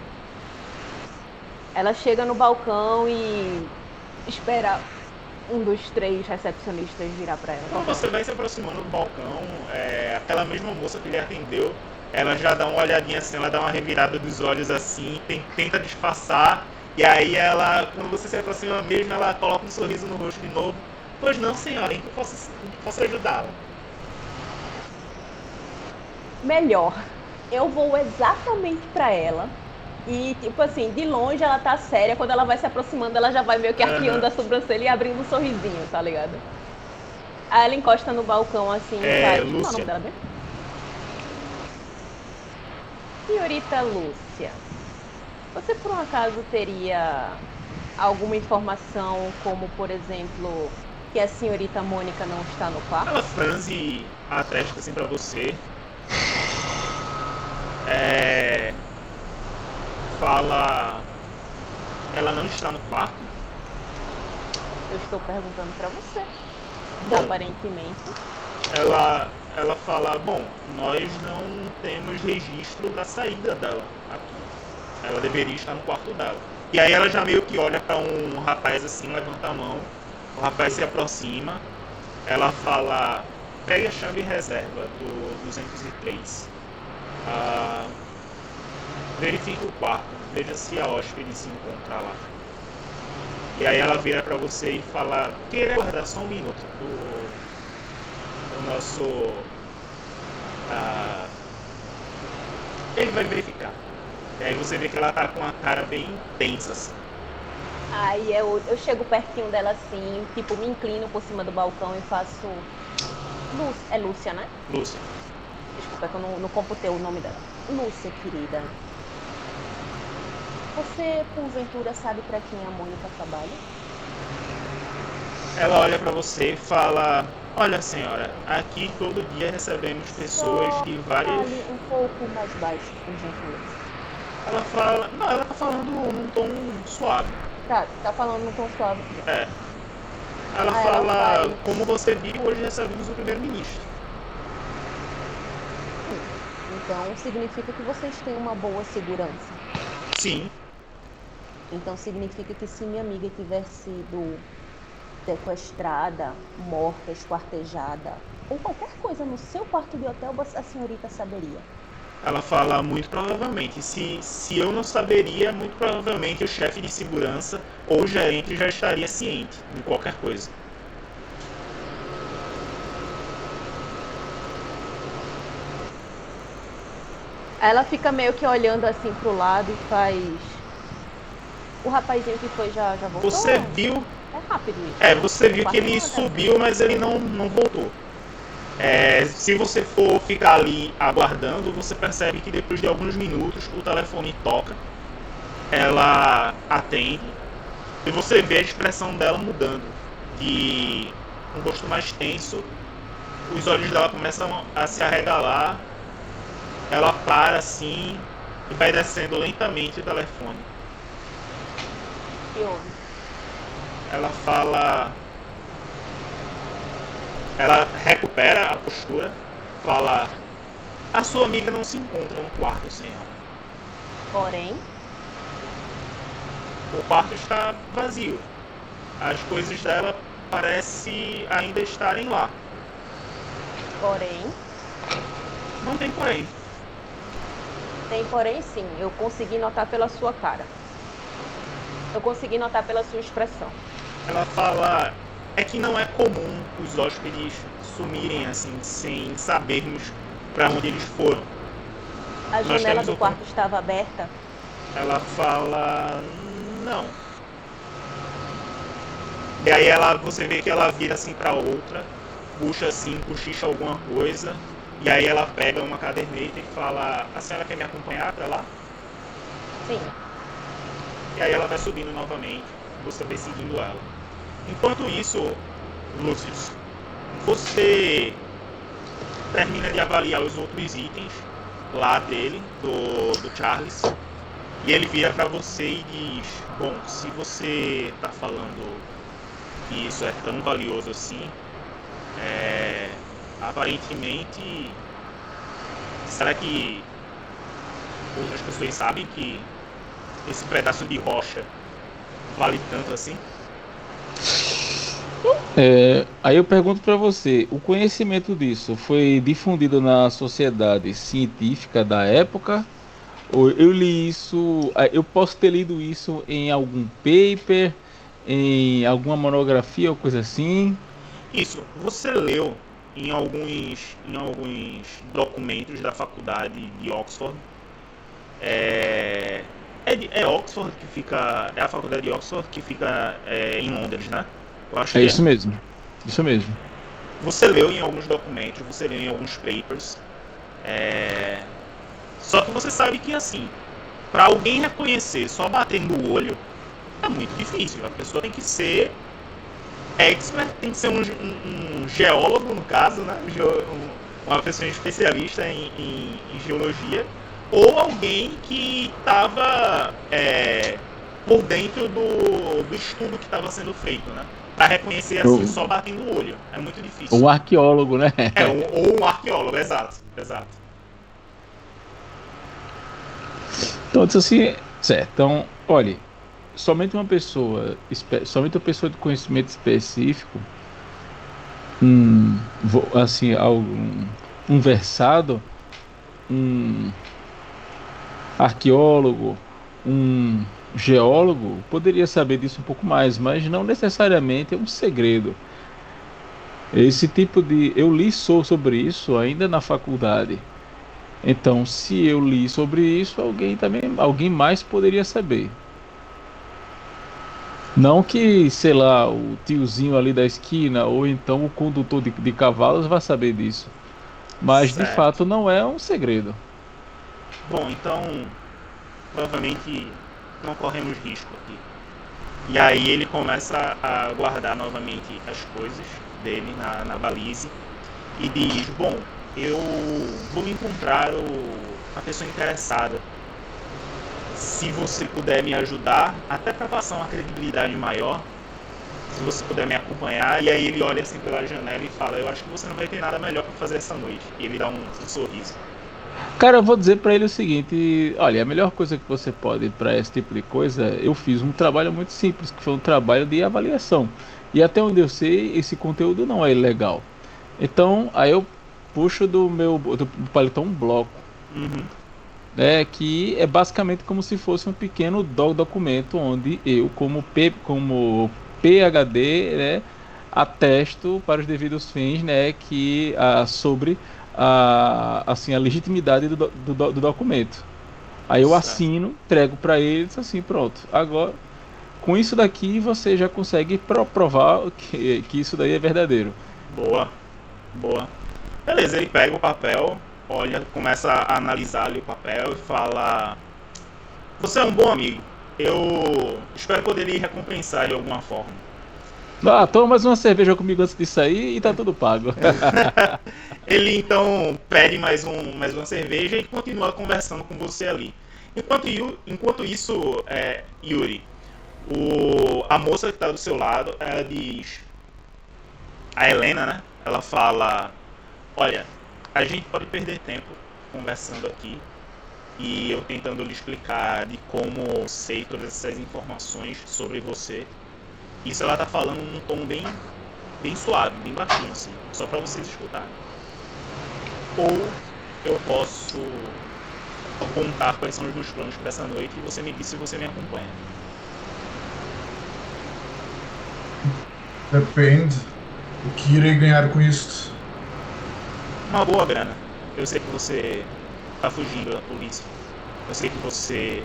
Ela chega no balcão e espera um dos 3 recepcionistas virar pra ela. Quando você vai se aproximando do balcão, aquela mesma moça que lhe atendeu, ela já dá uma olhadinha assim, ela dá uma revirada dos olhos assim, tenta disfarçar, e aí ela, quando você se aproxima mesmo, ela coloca um sorriso no rosto de novo. Pois não, senhora, em que posso ajudá-la? Melhor, eu vou exatamente pra ela. E, tipo assim, de longe ela tá séria, quando ela vai se aproximando, ela já vai meio que arqueando a sobrancelha e abrindo um sorrisinho, tá ligado? Aí ela encosta no balcão assim e faz... Qual é o nome dela mesmo? Senhorita Lúcia, você por um acaso teria alguma informação, como, por exemplo, que a senhorita Mônica não está no quarto? Ela franze a testa assim pra você. Fala: ela não está no quarto? Eu estou perguntando pra você. Bom, aparentemente. Ela fala: bom, nós não temos registro da saída dela aqui. Ela deveria estar no quarto dela. E aí ela já meio que olha pra um rapaz assim, levanta a mão. O rapaz se aproxima. Ela fala: pegue a chave reserva do 203. Verifique o quarto, veja se a hóspede se encontra lá. E aí ela vira pra você e fala: queira guardar só um minuto do nosso... ele vai verificar. E aí você vê que ela tá com a cara bem tensa assim. Aí eu chego pertinho dela assim, tipo, me inclino por cima do balcão e faço... É Lúcia, né? Lúcia. Desculpa, é que eu não computei o nome dela. Lúcia, querida. Você, porventura, sabe pra quem a Mônica trabalha? Ela olha pra você e fala: olha, senhora, aqui todo dia recebemos pessoas de várias... Fale um pouco mais baixo, por gentileza. Ela fala... não, ela tá falando num tom suave. Tá falando num tom suave. Ela fala: como você viu, hoje recebemos o primeiro-ministro. Então significa que vocês têm uma boa segurança. Sim. Então significa que se minha amiga tiver sido sequestrada, morta, esquartejada, ou qualquer coisa no seu quarto de hotel, a senhorita saberia. Ela fala: muito provavelmente. Se eu não saberia, muito provavelmente o chefe de segurança ou o gerente já estaria ciente de qualquer coisa. Ela fica meio que olhando assim pro lado e faz... O rapazinho que foi já voltou? Você viu... É rápido isso. Você viu que ele subiu, mas ele não voltou. Se você for ficar ali aguardando, você percebe que depois de alguns minutos o telefone toca, ela atende e você vê a expressão dela mudando, de um rosto mais tenso, os olhos dela começam a se arregalar, ela para assim e vai descendo lentamente o telefone. Que houve? Ela fala... Ela recupera a postura, fala: a sua amiga não se encontra no quarto, senhor. Porém, O quarto está vazio. As coisas dela parecem ainda estarem lá. Não tem porém. tem porém sim, eu consegui notar pela sua cara. Eu consegui notar pela sua expressão. Ela fala: é que não é comum os hóspedes sumirem assim, sem sabermos para onde eles foram. A Nós janela temos do o- quarto estava aberta? Ela fala: não. E aí você vê que ela vira assim pra outra, puxa assim, cochicha alguma coisa, e aí ela pega uma caderneta e fala: a senhora quer me acompanhar pra lá? Sim. E aí ela vai subindo novamente, você vai seguindo ela. Enquanto isso, Lucius, você termina de avaliar os outros itens lá dele, do Charles, e ele vira pra você e diz: bom, se você tá falando que isso é tão valioso assim, aparentemente, será que outras pessoas sabem que esse pedaço de rocha vale tanto assim? Aí eu pergunto para você, o conhecimento disso foi difundido na sociedade científica da época? Ou eu li isso, eu posso ter lido isso em algum paper, em alguma monografia ou coisa assim? Isso, você leu em alguns documentos da faculdade de Oxford. É Oxford que fica. É a faculdade de Oxford que fica em Londres, né? Eu acho É que isso mesmo, isso mesmo. Você leu em alguns documentos, você leu em alguns papers. Só que você sabe que assim, para alguém reconhecer só batendo o olho, é muito difícil. A pessoa tem que ser expert, tem que ser um geólogo, no caso, né? Uma pessoa especialista em geologia, ou alguém que estava por dentro do estudo que estava sendo feito, né? Para reconhecer assim, só batendo o olho. É muito difícil. Um arqueólogo, né? Ou um arqueólogo, exato. Então, assim, certo. Então, olha, somente uma pessoa de conhecimento específico, assim, um versado, um arqueólogo, um geólogo poderia saber disso um pouco mais, mas não necessariamente é um segredo. Esse tipo de... Eu li sobre isso ainda na faculdade. Então, se eu li sobre isso, alguém mais poderia saber. Não que, sei lá, o tiozinho ali da esquina ou então o condutor de cavalos vá saber disso. Mas, de Certo. fato, não é um segredo. Bom, então, provavelmente não corremos risco aqui. E aí ele começa a guardar novamente as coisas dele na balize e diz: bom, eu vou encontrar a pessoa interessada. Se você puder me ajudar, até para passar uma credibilidade maior, se você puder me acompanhar. E aí ele olha assim pela janela e fala: eu acho que você não vai ter nada melhor para fazer essa noite. E ele dá um sorriso. Cara, eu vou dizer pra ele o seguinte: olha, a melhor coisa que você pode para esse tipo de coisa, eu fiz um trabalho muito simples, que foi um trabalho de avaliação. E até onde eu sei, esse conteúdo não é ilegal. Então, aí eu puxo do paletó um bloco, Uhum. né, que é basicamente como se fosse um pequeno documento onde eu, como PhD, né, atesto para os devidos fins, né, que sobre assim, a legitimidade do documento. Aí eu assino, entrego para eles, assim, pronto. Agora, com isso daqui, você já consegue provar que isso daí é verdadeiro. Boa, boa. Beleza, ele pega o papel, olha, começa a analisar ali o papel e fala: você é um bom amigo. Eu espero poder lhe recompensar de alguma forma. Toma mais uma cerveja comigo antes de sair e tá tudo pago. Ele então pede mais uma cerveja e continua conversando com você ali. Enquanto isso, Yuri, a moça que está do seu lado, ela diz, a Helena, né? Ela fala: olha, a gente pode perder tempo conversando aqui e eu tentando lhe explicar de como sei todas essas informações sobre você. Isso ela tá falando num tom bem suave, bem baixinho, assim, só para vocês escutarem. Ou eu posso contar quais são os meus planos para essa noite e você me diz se você me acompanha. Depende. O que irei ganhar com isto? Uma boa grana. Eu sei que você tá fugindo da polícia. Eu sei que você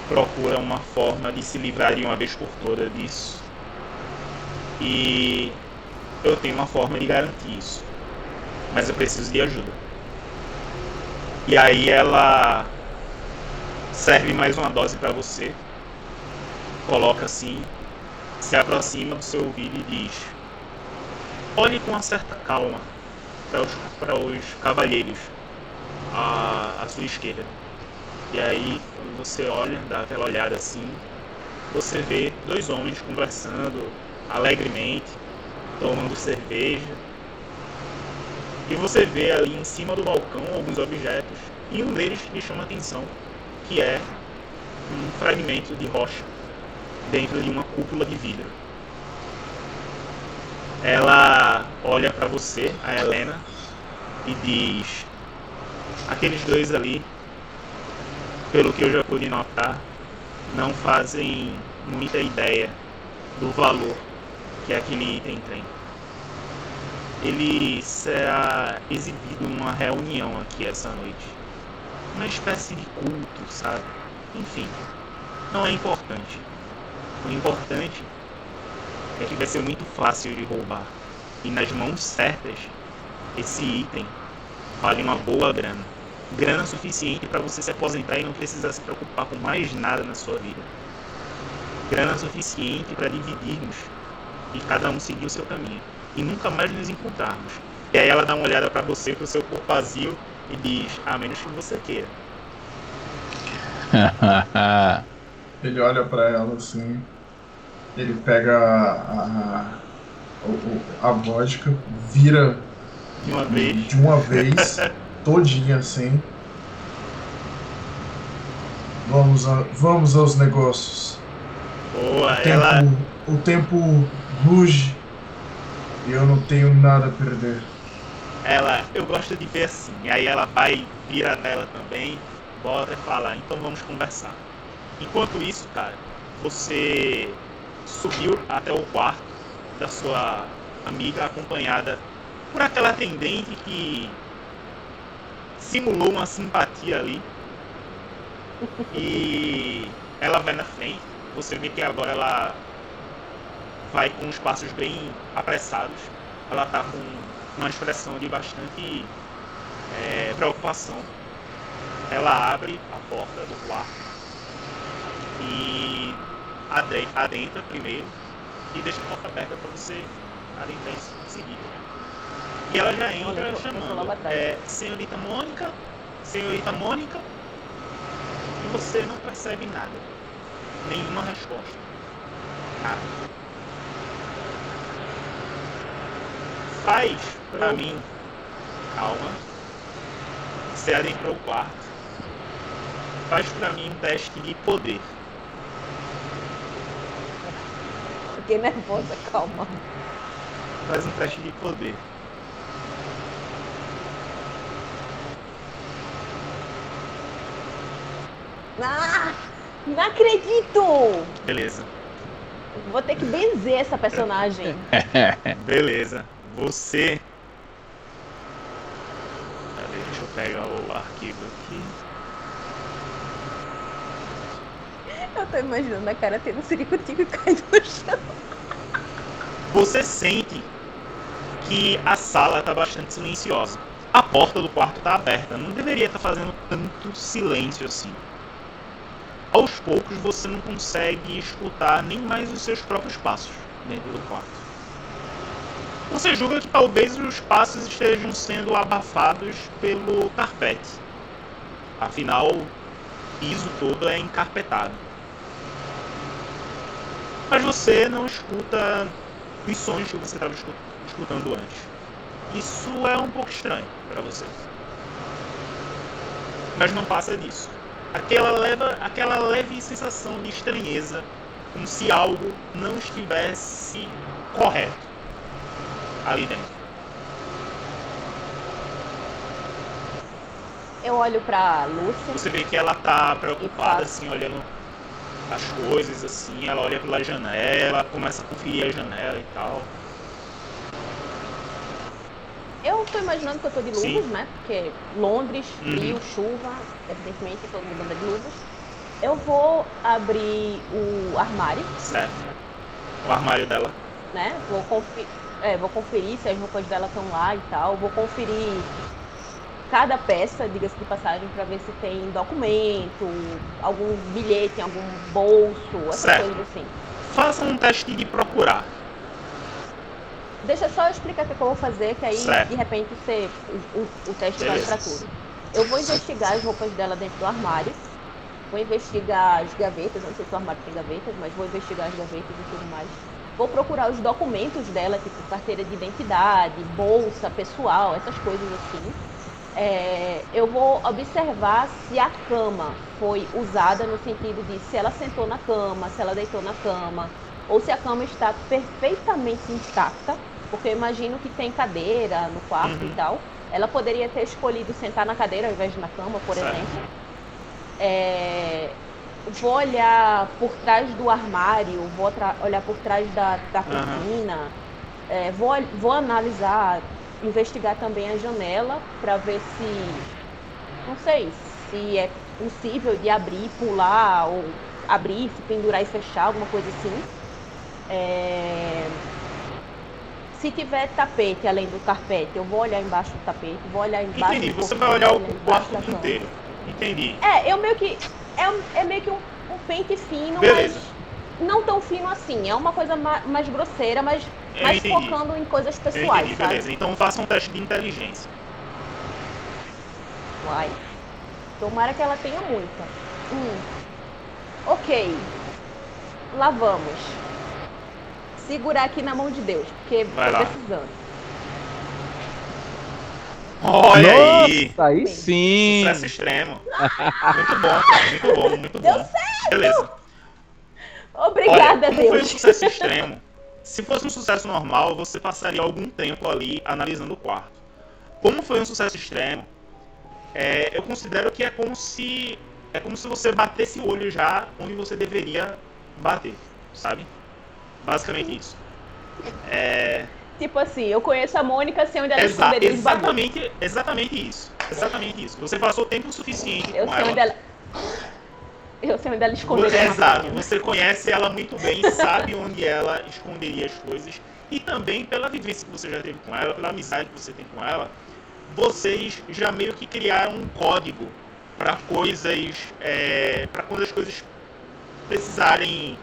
procura uma forma de se livrar de uma vez por todas disso. E eu tenho uma forma de garantir isso. Mas eu preciso de ajuda. E aí ela serve mais uma dose para você. Coloca assim, se aproxima do seu ouvido e diz: olhe com uma certa calma para os cavalheiros à sua esquerda. E aí, quando você olha, dá aquela olhada assim, você vê dois homens conversando alegremente, tomando cerveja. E você vê ali em cima do balcão alguns objetos, e um deles lhe chama a atenção, que é um fragmento de rocha dentro de uma cúpula de vidro. Ela olha para você, a Helena, e diz: aqueles dois ali, pelo que eu já pude notar, não fazem muita ideia do valor que aquele item tem. Ele será exibido numa reunião aqui essa noite. Uma espécie de culto, sabe? Enfim, não é importante. O importante é que vai ser muito fácil de roubar. E nas mãos certas, esse item vale uma boa grana. Grana suficiente para você se aposentar e não precisar se preocupar com mais nada na sua vida. Grana suficiente para dividirmos e cada um seguir o seu caminho. E nunca mais nos encontrarmos. E aí ela dá uma olhada para você, pro seu corpo vazio, e diz: a menos que você queira. Ele olha para ela assim, ele pega a vodka, vira de uma vez todinha assim. Vamos aos negócios. Boa, o tempo ruge e eu não tenho nada a perder. Eu gosto de ver assim. E aí ela vai, vira nela também, bota e fala: então vamos conversar. Enquanto isso, cara, você subiu até o quarto da sua amiga, acompanhada por aquela atendente que simulou uma simpatia ali. E ela vai na frente. Você vê que agora ela vai com os passos bem apressados. Ela tá com uma expressão de bastante preocupação. Ela abre a porta do quarto e adentra primeiro e deixa a porta aberta para você adentrar em seguida. E ela já entra chamando: senhorita Mônica, senhorita Mônica. E você não percebe nada, nenhuma resposta, nada. Faz pra mim, calma, você adentrou o quarto, faz pra mim um teste de poder. Fiquei nervosa, calma. Faz um teste de poder. Ah, não acredito! Beleza. Vou ter que benzer essa personagem. Beleza. Você pegar o arquivo aqui. Eu tô imaginando a cara tendo ciricutico e caindo no chão. Você sente que a sala está bastante silenciosa. A porta do quarto está aberta, não deveria estar fazendo tanto silêncio assim. Aos poucos você não consegue escutar nem mais os seus próprios passos dentro do quarto. Você julga que talvez os passos estejam sendo abafados pelo carpete. Afinal, o piso todo é encarpetado. Mas você não escuta os sons que você estava escutando antes. Isso é um pouco estranho para você. Mas não passa disso. Aquela leve sensação de estranheza, como se algo não estivesse correto ali dentro. Eu olho pra Lúcia. Você vê que ela tá preocupada, assim, olhando as coisas, assim. Ela olha pela janela, começa a conferir a janela e tal. Eu tô imaginando que eu tô de luvas, Sim. né? Porque Londres, frio, chuva, evidentemente todo mundo anda de luvas. Eu vou abrir o armário, Certo. O armário dela. né? Vou conferir se as roupas dela estão lá e tal. Vou conferir cada peça, diga-se de passagem, pra ver se tem documento, algum bilhete, algum bolso, essas Certo. coisas assim. Faça um teste de procurar. Deixa só eu explicar o que eu vou fazer, que aí Certo. de repente o teste vale Beleza. pra tudo. Eu vou investigar as roupas dela dentro do armário. Vou investigar as gavetas, não sei se o armário tem gavetas, mas vou investigar as gavetas e tudo mais. Vou procurar os documentos dela, tipo carteira de identidade, bolsa pessoal, essas coisas assim. Eu vou observar se a cama foi usada no sentido de se ela sentou na cama, se ela deitou na cama, ou se a cama está perfeitamente intacta, porque eu imagino que tem cadeira no quarto e tal. Ela poderia ter escolhido sentar na cadeira ao invés de na cama, por Certo. exemplo. Vou olhar por trás do armário, vou olhar por trás da cortina, vou analisar, investigar também a janela para ver se, não sei, se é possível de abrir, pular, ou abrir, se pendurar e fechar, alguma coisa assim. Se tiver tapete além do carpete, eu vou olhar embaixo do tapete, vou olhar embaixo Entendi. do Você cortina, vai olhar o embaixo quarto da cama. inteiro. Entendi. Eu meio que. É meio que um pente fino, Beleza. mas não tão fino assim. É uma coisa mais grosseira, mas Eu mais entendi. focando em coisas Eu pessoais, entendi, sabe? beleza. Então faça um teste de inteligência. Vai. Tomara que ela tenha muita. Ok. Lá vamos. Segurar aqui na mão de Deus, porque Vai tô lá. precisando. Olha aí! Nossa, aí sim! Sucesso extremo. Muito bom, cara. Muito bom, muito Deu bom. Beleza. Obrigada, Olha, como foi um Deus. sucesso extremo, se fosse um sucesso normal, você passaria algum tempo ali analisando o quarto. Como foi um sucesso extremo, eu considero que é como se você batesse o olho já onde você deveria bater, sabe? Basicamente isso. Tipo assim, eu conheço a Mônica, sei onde ela esconderia os bagulhos. Exatamente isso. Exatamente isso. Você passou tempo suficiente Eu com sei ela. onde ela. Eu sei onde ela esconderia. Exato, você conhece ela muito bem, sabe onde ela esconderia as coisas. E também pela vivência que você já teve com ela, pela amizade que você tem com ela, vocês já meio que criaram um código para coisas, para quando as coisas precisarem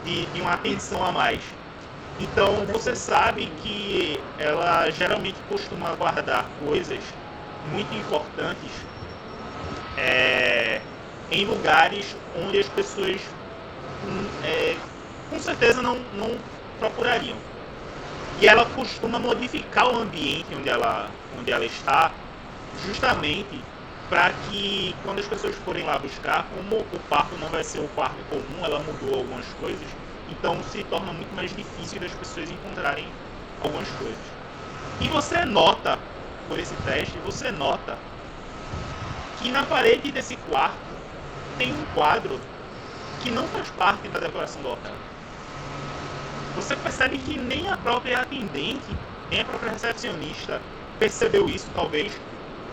de uma atenção a mais. Então você sabe que ela geralmente costuma guardar coisas muito importantes em lugares onde as pessoas com certeza não procurariam. E ela costuma modificar o ambiente onde ela está, justamente para que quando as pessoas forem lá buscar, como o quarto não vai ser o quarto comum, ela mudou algumas coisas, então se torna muito mais difícil das pessoas encontrarem algumas coisas. E você nota, por esse teste, você nota que na parede desse quarto tem um quadro que não faz parte da decoração do hotel. Você percebe que nem a própria atendente, nem a própria recepcionista percebeu isso, talvez,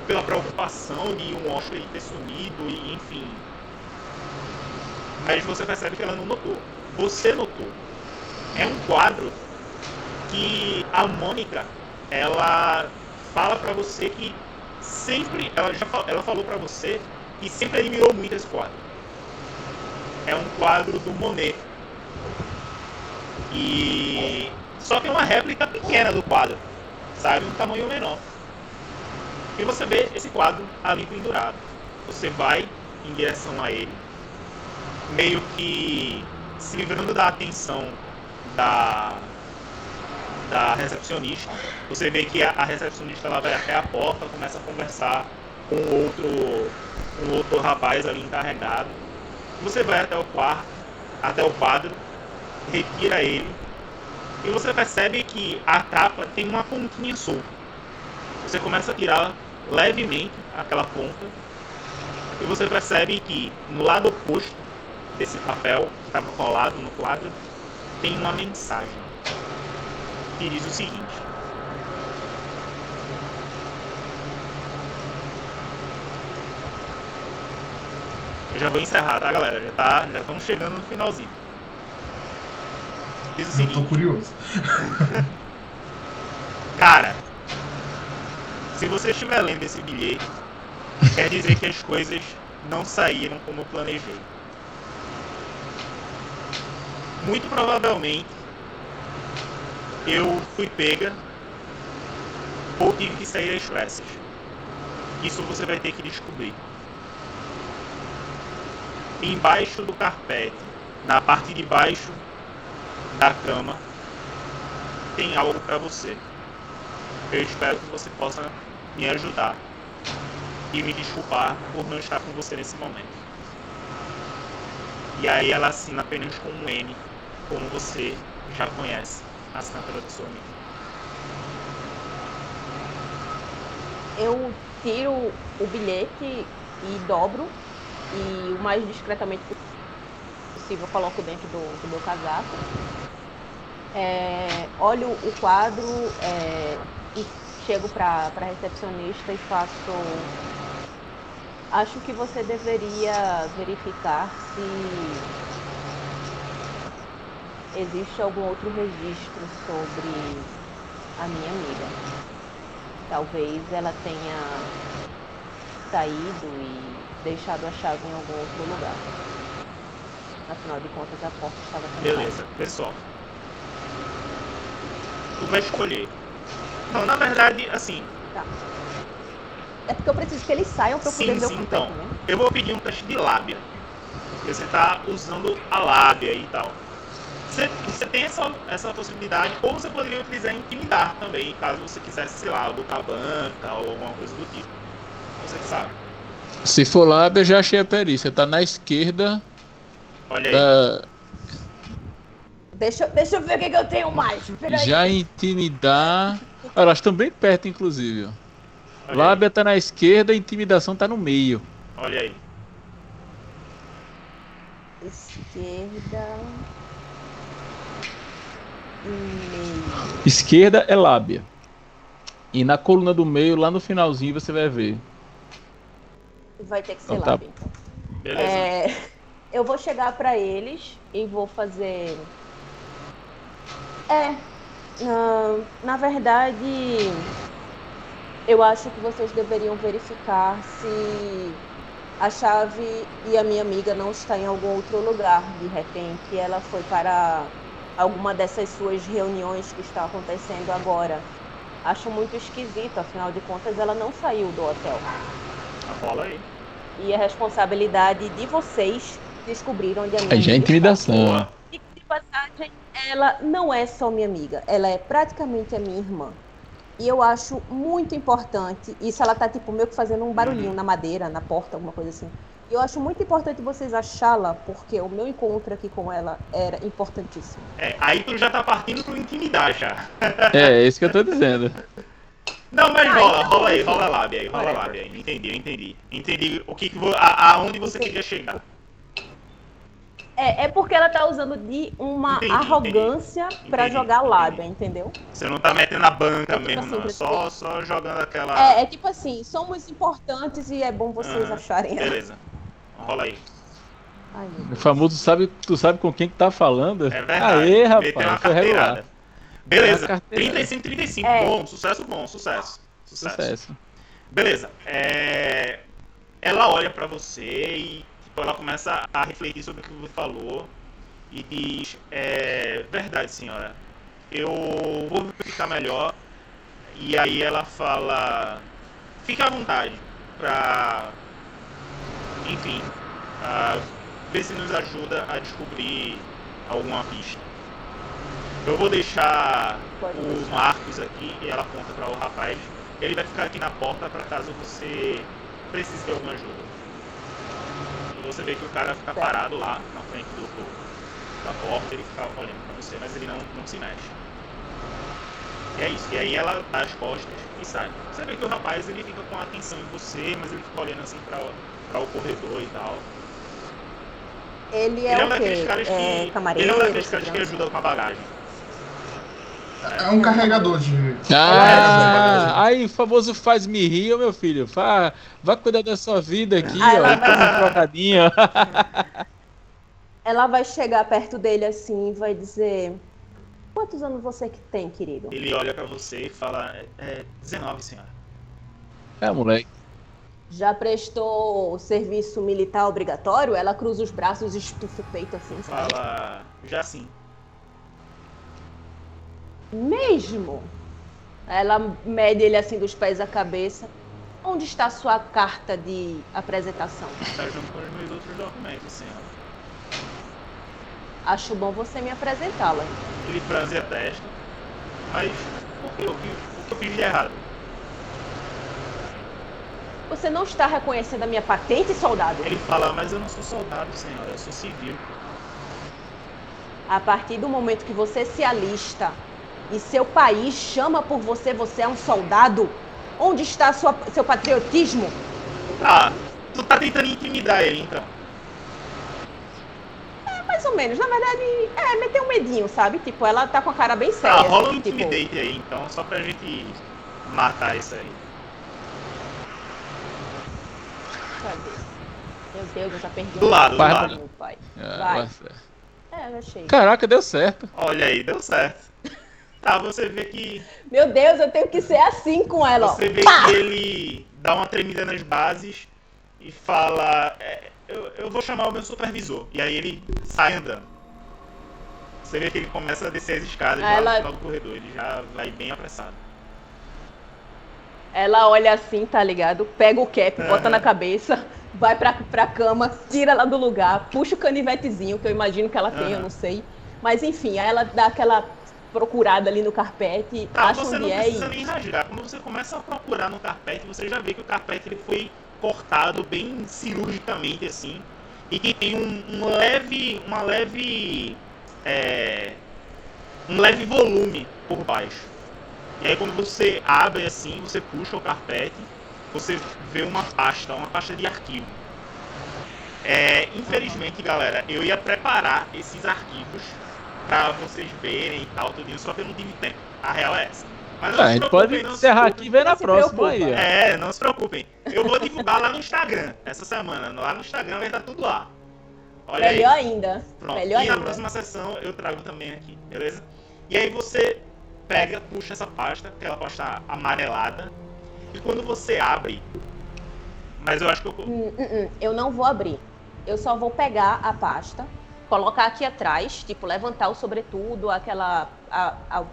pela preocupação de um Oscar ter sumido, e enfim. Mas você percebe que ela não notou. Você notou. É um quadro que a Mônica, ela fala pra você que sempre, ela falou pra você que sempre admirou muito esse quadro. É um quadro do Monet. E só que é uma réplica pequena do quadro, sabe? Um tamanho menor. E você vê esse quadro ali pendurado. Você vai em direção a ele, meio que se livrando da atenção da recepcionista. Você vê que a recepcionista ela vai até a porta, começa a conversar com um outro rapaz ali encarregado. Você vai até o quarto, até o quadro, retira ele, e você percebe que a capa tem uma pontinha solta. Você começa a tirar levemente aquela ponta, e você percebe que no lado oposto desse papel que estava colado no quadro tem uma mensagem que diz o seguinte: eu já vou encerrar, tá, galera? Já estamos chegando no finalzinho. Diz o seguinte: tô curioso. cara, se você estiver lendo esse bilhete, quer dizer que as coisas não saíram como eu planejei. Muito provavelmente eu fui pega ou tive que sair às pressas. Isso você vai ter que descobrir. Embaixo do carpete, na parte de baixo da cama, tem algo para você. Eu espero que você possa me ajudar e me desculpar por não estar com você nesse momento. E aí ela assina apenas com um M, como você já conhece a assinatura do seu amigo. Eu tiro o bilhete e dobro, e o mais discretamente possível eu coloco dentro do meu casaco. Olho o quadro e chego para a recepcionista e faço: acho que você deveria verificar se existe algum outro registro sobre a minha amiga. Talvez ela tenha saído e deixado a chave em algum outro lugar. Afinal de contas, a porta estava trancada. Beleza, pessoal. Tu vai escolher. Não, na verdade, assim. Tá. É porque eu preciso que eles saiam para eu poder ver o que Então, tem, né? eu vou pedir um teste de lábia. Porque você tá usando a lábia e tal. Você tem essa possibilidade, ou você poderia utilizar intimidar também, caso você quisesse, sei lá, botar a banca ou alguma coisa do tipo. Você que sabe. Se for lábia, já achei a perícia. Tá na esquerda. Olha aí. Deixa eu ver o que eu tenho mais. Peraí. Já intimidar. Elas estão bem perto, inclusive. Olha Lábia aí. tá na esquerda, intimidação tá no meio. Olha aí. Esquerda. Meio. Esquerda é lábia. E na coluna do meio, lá no finalzinho, você vai ver. Vai ter que ser Então tá. lábia, então. Beleza. Eu vou chegar pra eles e vou fazer... na verdade, eu acho que vocês deveriam verificar se a chave e a minha amiga não está em algum outro lugar. De repente, ela foi para alguma dessas suas reuniões que estão acontecendo agora. Acho muito esquisito, afinal de contas, ela não saiu do hotel. Rola aí. E a responsabilidade de vocês descobrir onde a minha Aí já é amiga intimidação. Boa. está. E de passagem, ela não é só minha amiga, ela é praticamente a minha irmã. E eu acho muito importante, isso ela tá tipo meio que fazendo um barulhinho na madeira, na porta, alguma coisa assim. E eu acho muito importante vocês achá-la, porque o meu encontro aqui com ela era importantíssimo. Aí tu já tá partindo pro intimidar já. É isso que eu tô dizendo. Não, mas rola então, aí, rola a lábia aí, rola a lábia aí. Entendi. Entendi aonde você queria chegar. É porque ela tá usando de uma Entendi, arrogância pra entendi, jogar lábia, entendi. entendeu? Você não tá metendo a banca tipo mesmo, assim, não. pra Só jogando aquela. É tipo assim, somos importantes e é bom vocês Aham, acharem. beleza. Rola aí. Ai, meu O Deus. famoso tu sabe com quem que tá falando? É verdade. Aê, Meteu uma rapaz, foi regular. carteirada. Beleza. Uma carteirada. 35, 35. É. Bom, sucesso bom, sucesso. Sucesso. Beleza. Ela olha pra você e tipo, ela começa a refletir sobre o que você falou e diz: verdade, senhora. Eu vou verificar melhor. E aí ela fala: fique à vontade pra, enfim, ver se nos ajuda a descobrir alguma pista. Eu vou deixar Pode o deixar. Marcos aqui, e ela aponta para o rapaz. Ele vai ficar aqui na porta para caso você precise de alguma ajuda. E você vê que o cara fica Certo. parado lá na frente da porta, ele fica olhando para você, mas ele não se mexe. E é isso. E aí ela dá as costas e sai. Você vê que o rapaz ele fica com atenção em você, mas ele fica olhando assim para o corredor e tal. Ele Ele é um o daqueles quê? caras que. É camareiro? Ele é um daqueles caras que segurança? ajuda com a bagagem. É um carregador de. Aí o famoso faz-me rir, ô meu filho. Vá cuidar da sua vida aqui, Ah, ó. ela E toma um trocadinho. Ela vai chegar perto dele assim e vai dizer: quantos anos você que tem, querido? Ele olha pra você e fala: 19, senhora. É, moleque. Já prestou serviço militar obrigatório? Ela cruza os braços e estufa o peito assim, sabe? Fala: já sim. Mesmo? Ela mede ele assim dos pés à cabeça. Onde está sua carta de apresentação? Tá junto com os meus outros documentos, senhora. Acho bom você me apresentá-la. Ele franze a testa. Mas o que eu fiz de errado? Você não está reconhecendo a minha patente, soldado? Ele fala: mas eu não sou soldado, senhora, eu sou civil. A partir do momento que você se alista e seu país chama por você, você é um soldado? Onde está seu patriotismo? Ah, tu tá tentando intimidar ele então. Mais ou menos. Na verdade, meter um medinho, sabe? Tipo, ela tá com a cara bem séria. Rola um assim, tipo, intimidate aí então, só pra gente matar isso aí. cadê? Meu Deus, eu já perdi Do lado, do Vai, lado. meu pai. Ah, Vai. certo. Eu achei. Caraca, deu certo. Olha aí, deu certo. Tá, você vê que Meu Deus, eu tenho que ser assim com ela, ó. Você vê Pá! que ele dá uma tremida nas bases e fala: eu vou chamar o meu supervisor. E aí ele sai andando. Você vê que ele começa a descer as escadas lá no final do corredor. Ele já vai bem apressado. Ela olha assim, tá ligado? Pega o cap, bota Aham. na cabeça, vai pra cama, tira ela do lugar, puxa o canivetezinho, que eu imagino que ela tem, eu Aham. não sei. Mas enfim, aí ela dá aquela procurada ali no carpete, Tá, acha você onde não é precisa e... nem rasgar. Quando você começa a procurar no carpete, você já vê que o carpete ele foi cortado bem cirurgicamente assim. E que tem um leve volume por baixo. E aí quando você abre assim, você puxa o carpete, você vê uma pasta de arquivo. Infelizmente, galera, eu ia preparar esses arquivos pra vocês verem e tal, tudinho, só que eu não tive tempo. A real é essa. Mas não A se gente preocupem, pode não se encerrar preocupem. aqui e ver na Não se próxima preocupa. aí, ó. Não se preocupem. Eu vou divulgar lá no Instagram essa semana. Lá no Instagram vai estar tudo lá. Olha aí. Melhor ainda. Pronto. Melhor E na ainda. próxima sessão eu trago também aqui, beleza? E aí você pega, puxa essa pasta, aquela pasta amarelada, e quando você abre, mas eu acho que Eu não vou abrir. Eu só vou pegar a pasta, colocar aqui atrás, tipo, levantar o sobretudo,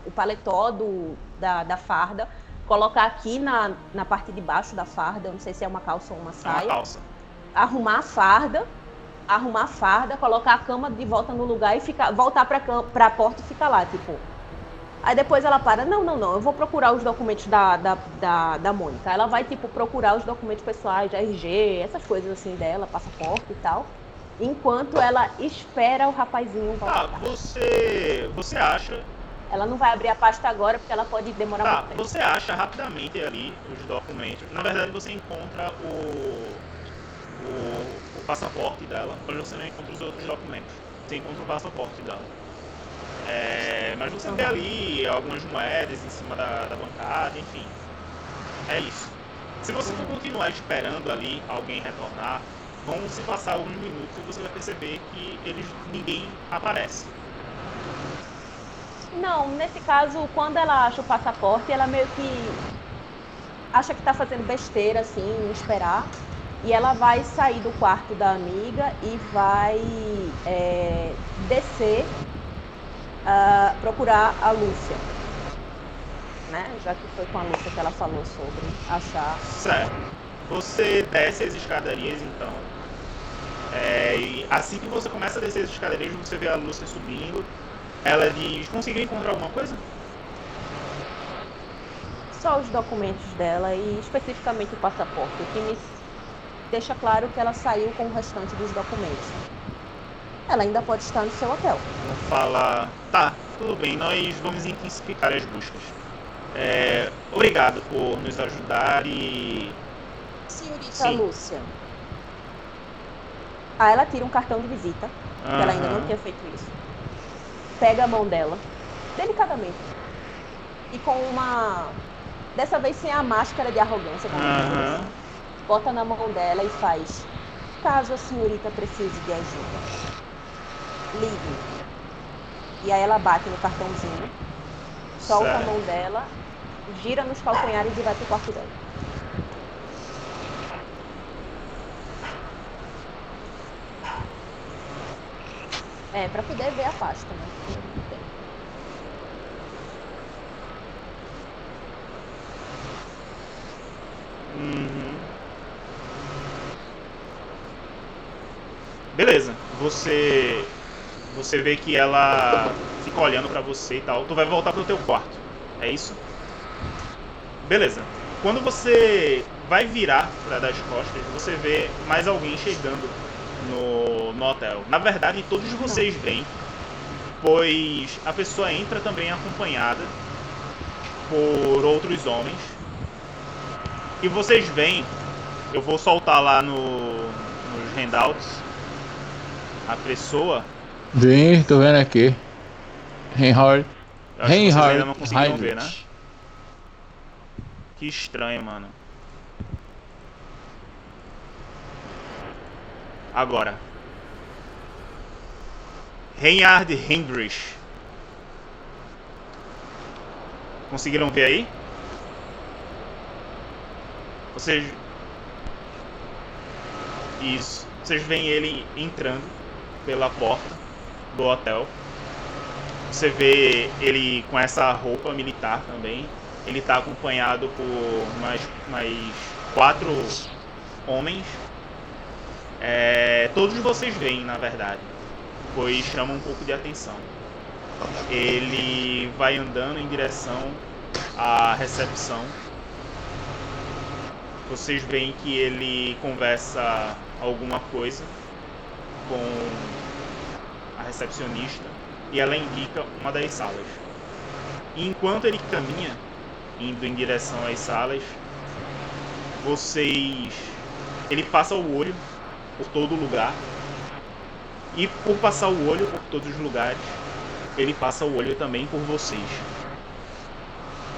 o paletó da farda, colocar aqui na parte de baixo da farda, eu não sei se é uma calça ou uma é uma saia, calça. arrumar a farda, colocar a cama de volta no lugar e voltar pra porta e ficar lá, tipo. Aí depois ela para, não, eu vou procurar os documentos da Mônica. Ela vai, tipo, procurar os documentos pessoais, de RG, essas coisas assim dela, passaporte e tal, enquanto ela espera o rapazinho voltar. Você acha... Ela não vai abrir a pasta agora, porque ela pode demorar Tá, muito tempo. você acha rapidamente ali os documentos. Na verdade, você encontra o passaporte dela, mas você não encontra os outros documentos. você encontra o passaporte dela. Mas você vê ali algumas moedas em cima da bancada, enfim. É isso. Se você for continuar esperando ali alguém retornar, vão se passar alguns minutos e você vai perceber que ninguém aparece. Não, nesse caso, quando ela acha o passaporte, ela meio que acha que tá fazendo besteira, assim, em esperar. E ela vai sair do quarto da amiga e vai descer, procurar a Lúcia. Né? Já que foi com a Lúcia que ela falou sobre achar. Certo. Você desce as escadarias, então. E assim que você começa a descer as escadarias, você vê a Lúcia subindo. Ela diz: conseguiu encontrar alguma coisa? Só os documentos dela e especificamente o passaporte, o que me deixa claro que ela saiu com o restante dos documentos. Ela ainda pode estar no seu hotel. Ela fala: tá, tudo bem, nós vamos intensificar as buscas. Obrigado por nos ajudar e... Senhorita Sim. Lúcia. Aí ela tira um cartão de visita, que ela ainda não tinha feito isso. Pega a mão dela, delicadamente. E com dessa vez sem a máscara de arrogância, bota na mão dela e faz: caso a senhorita precise de ajuda, ligue. E aí ela bate no cartãozinho, solta a mão dela, gira nos calcanhares e vai pro quarto dela. Pra poder ver a pasta, né? Beleza. Você vê que ela fica olhando pra você e tal. Tu vai voltar pro teu quarto. É isso? Beleza. Quando você vai virar pra dar as costas, você vê mais alguém chegando no hotel. Na verdade, todos vocês vêm, pois a pessoa entra também acompanhada por outros homens. E vocês veem, eu vou soltar lá nos handouts, a pessoa... Vem, tô vendo aqui. Reinhard. Eu acho que vocês ainda não conseguiram ver, né? Que estranho, mano. Agora. Reinhard Heinrich. Conseguiram ver aí? Vocês... Isso. Vocês veem ele entrando pela porta do hotel. Você vê ele com essa roupa militar também. Ele está acompanhado por mais 4 homens. Todos vocês veem, na verdade, pois chama um pouco de atenção. Ele vai andando em direção à recepção. Vocês veem que ele conversa alguma coisa com a recepcionista e ela indica uma das salas. E enquanto ele caminha, indo em direção às salas, ele passa o olho por todo lugar. E por passar o olho por todos os lugares, ele passa o olho também por vocês.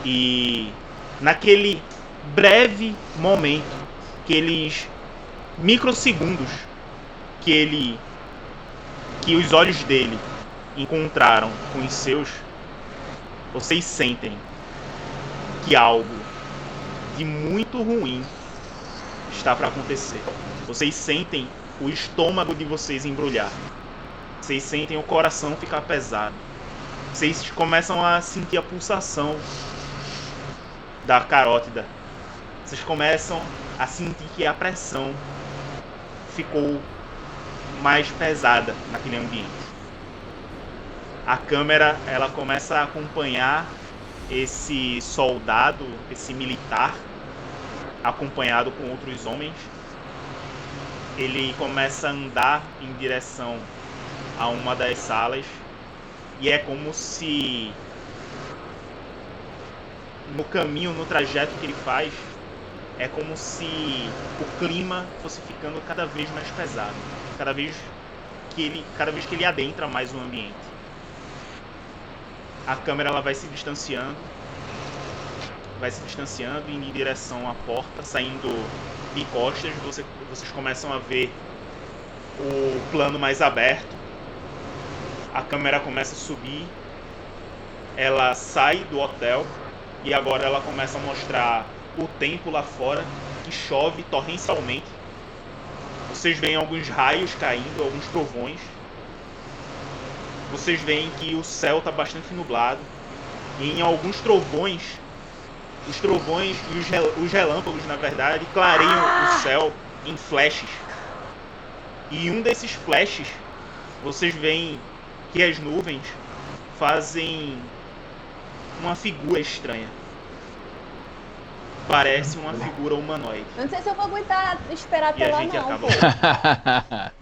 E naquele breve momento, aqueles microsegundos que os olhos dele encontraram com os seus, vocês sentem que algo de muito ruim está para acontecer. Vocês sentem o estômago de vocês embrulhar. Vocês sentem o coração ficar pesado. Vocês começam a sentir a pulsação da carótida. Vocês começam a sentir que a pressão ficou mais pesada naquele ambiente. A câmera, ela começa a acompanhar esse soldado, esse militar, acompanhado com outros homens. Ele começa a andar em direção a uma das salas e é como se no caminho, no trajeto que ele faz, é como se o clima fosse ficando cada vez mais pesado, cada vez cada vez que ele adentra mais o ambiente. A câmera ela vai se distanciando indo em direção à porta, saindo de costas. Vocês começam a ver o plano mais aberto. A câmera começa a subir, ela sai do hotel e agora ela começa a mostrar o tempo lá fora, que chove torrencialmente. Vocês veem alguns raios caindo, alguns trovões. Vocês veem que o céu está bastante nublado. E em alguns trovões, os trovões e os relâmpagos, na verdade, clareiam o céu em flashes. E um desses flashes, vocês veem que as nuvens fazem uma figura estranha. Parece uma figura humanoide. Eu não sei se eu vou aguentar esperar E até a lá gente não, acaba pô.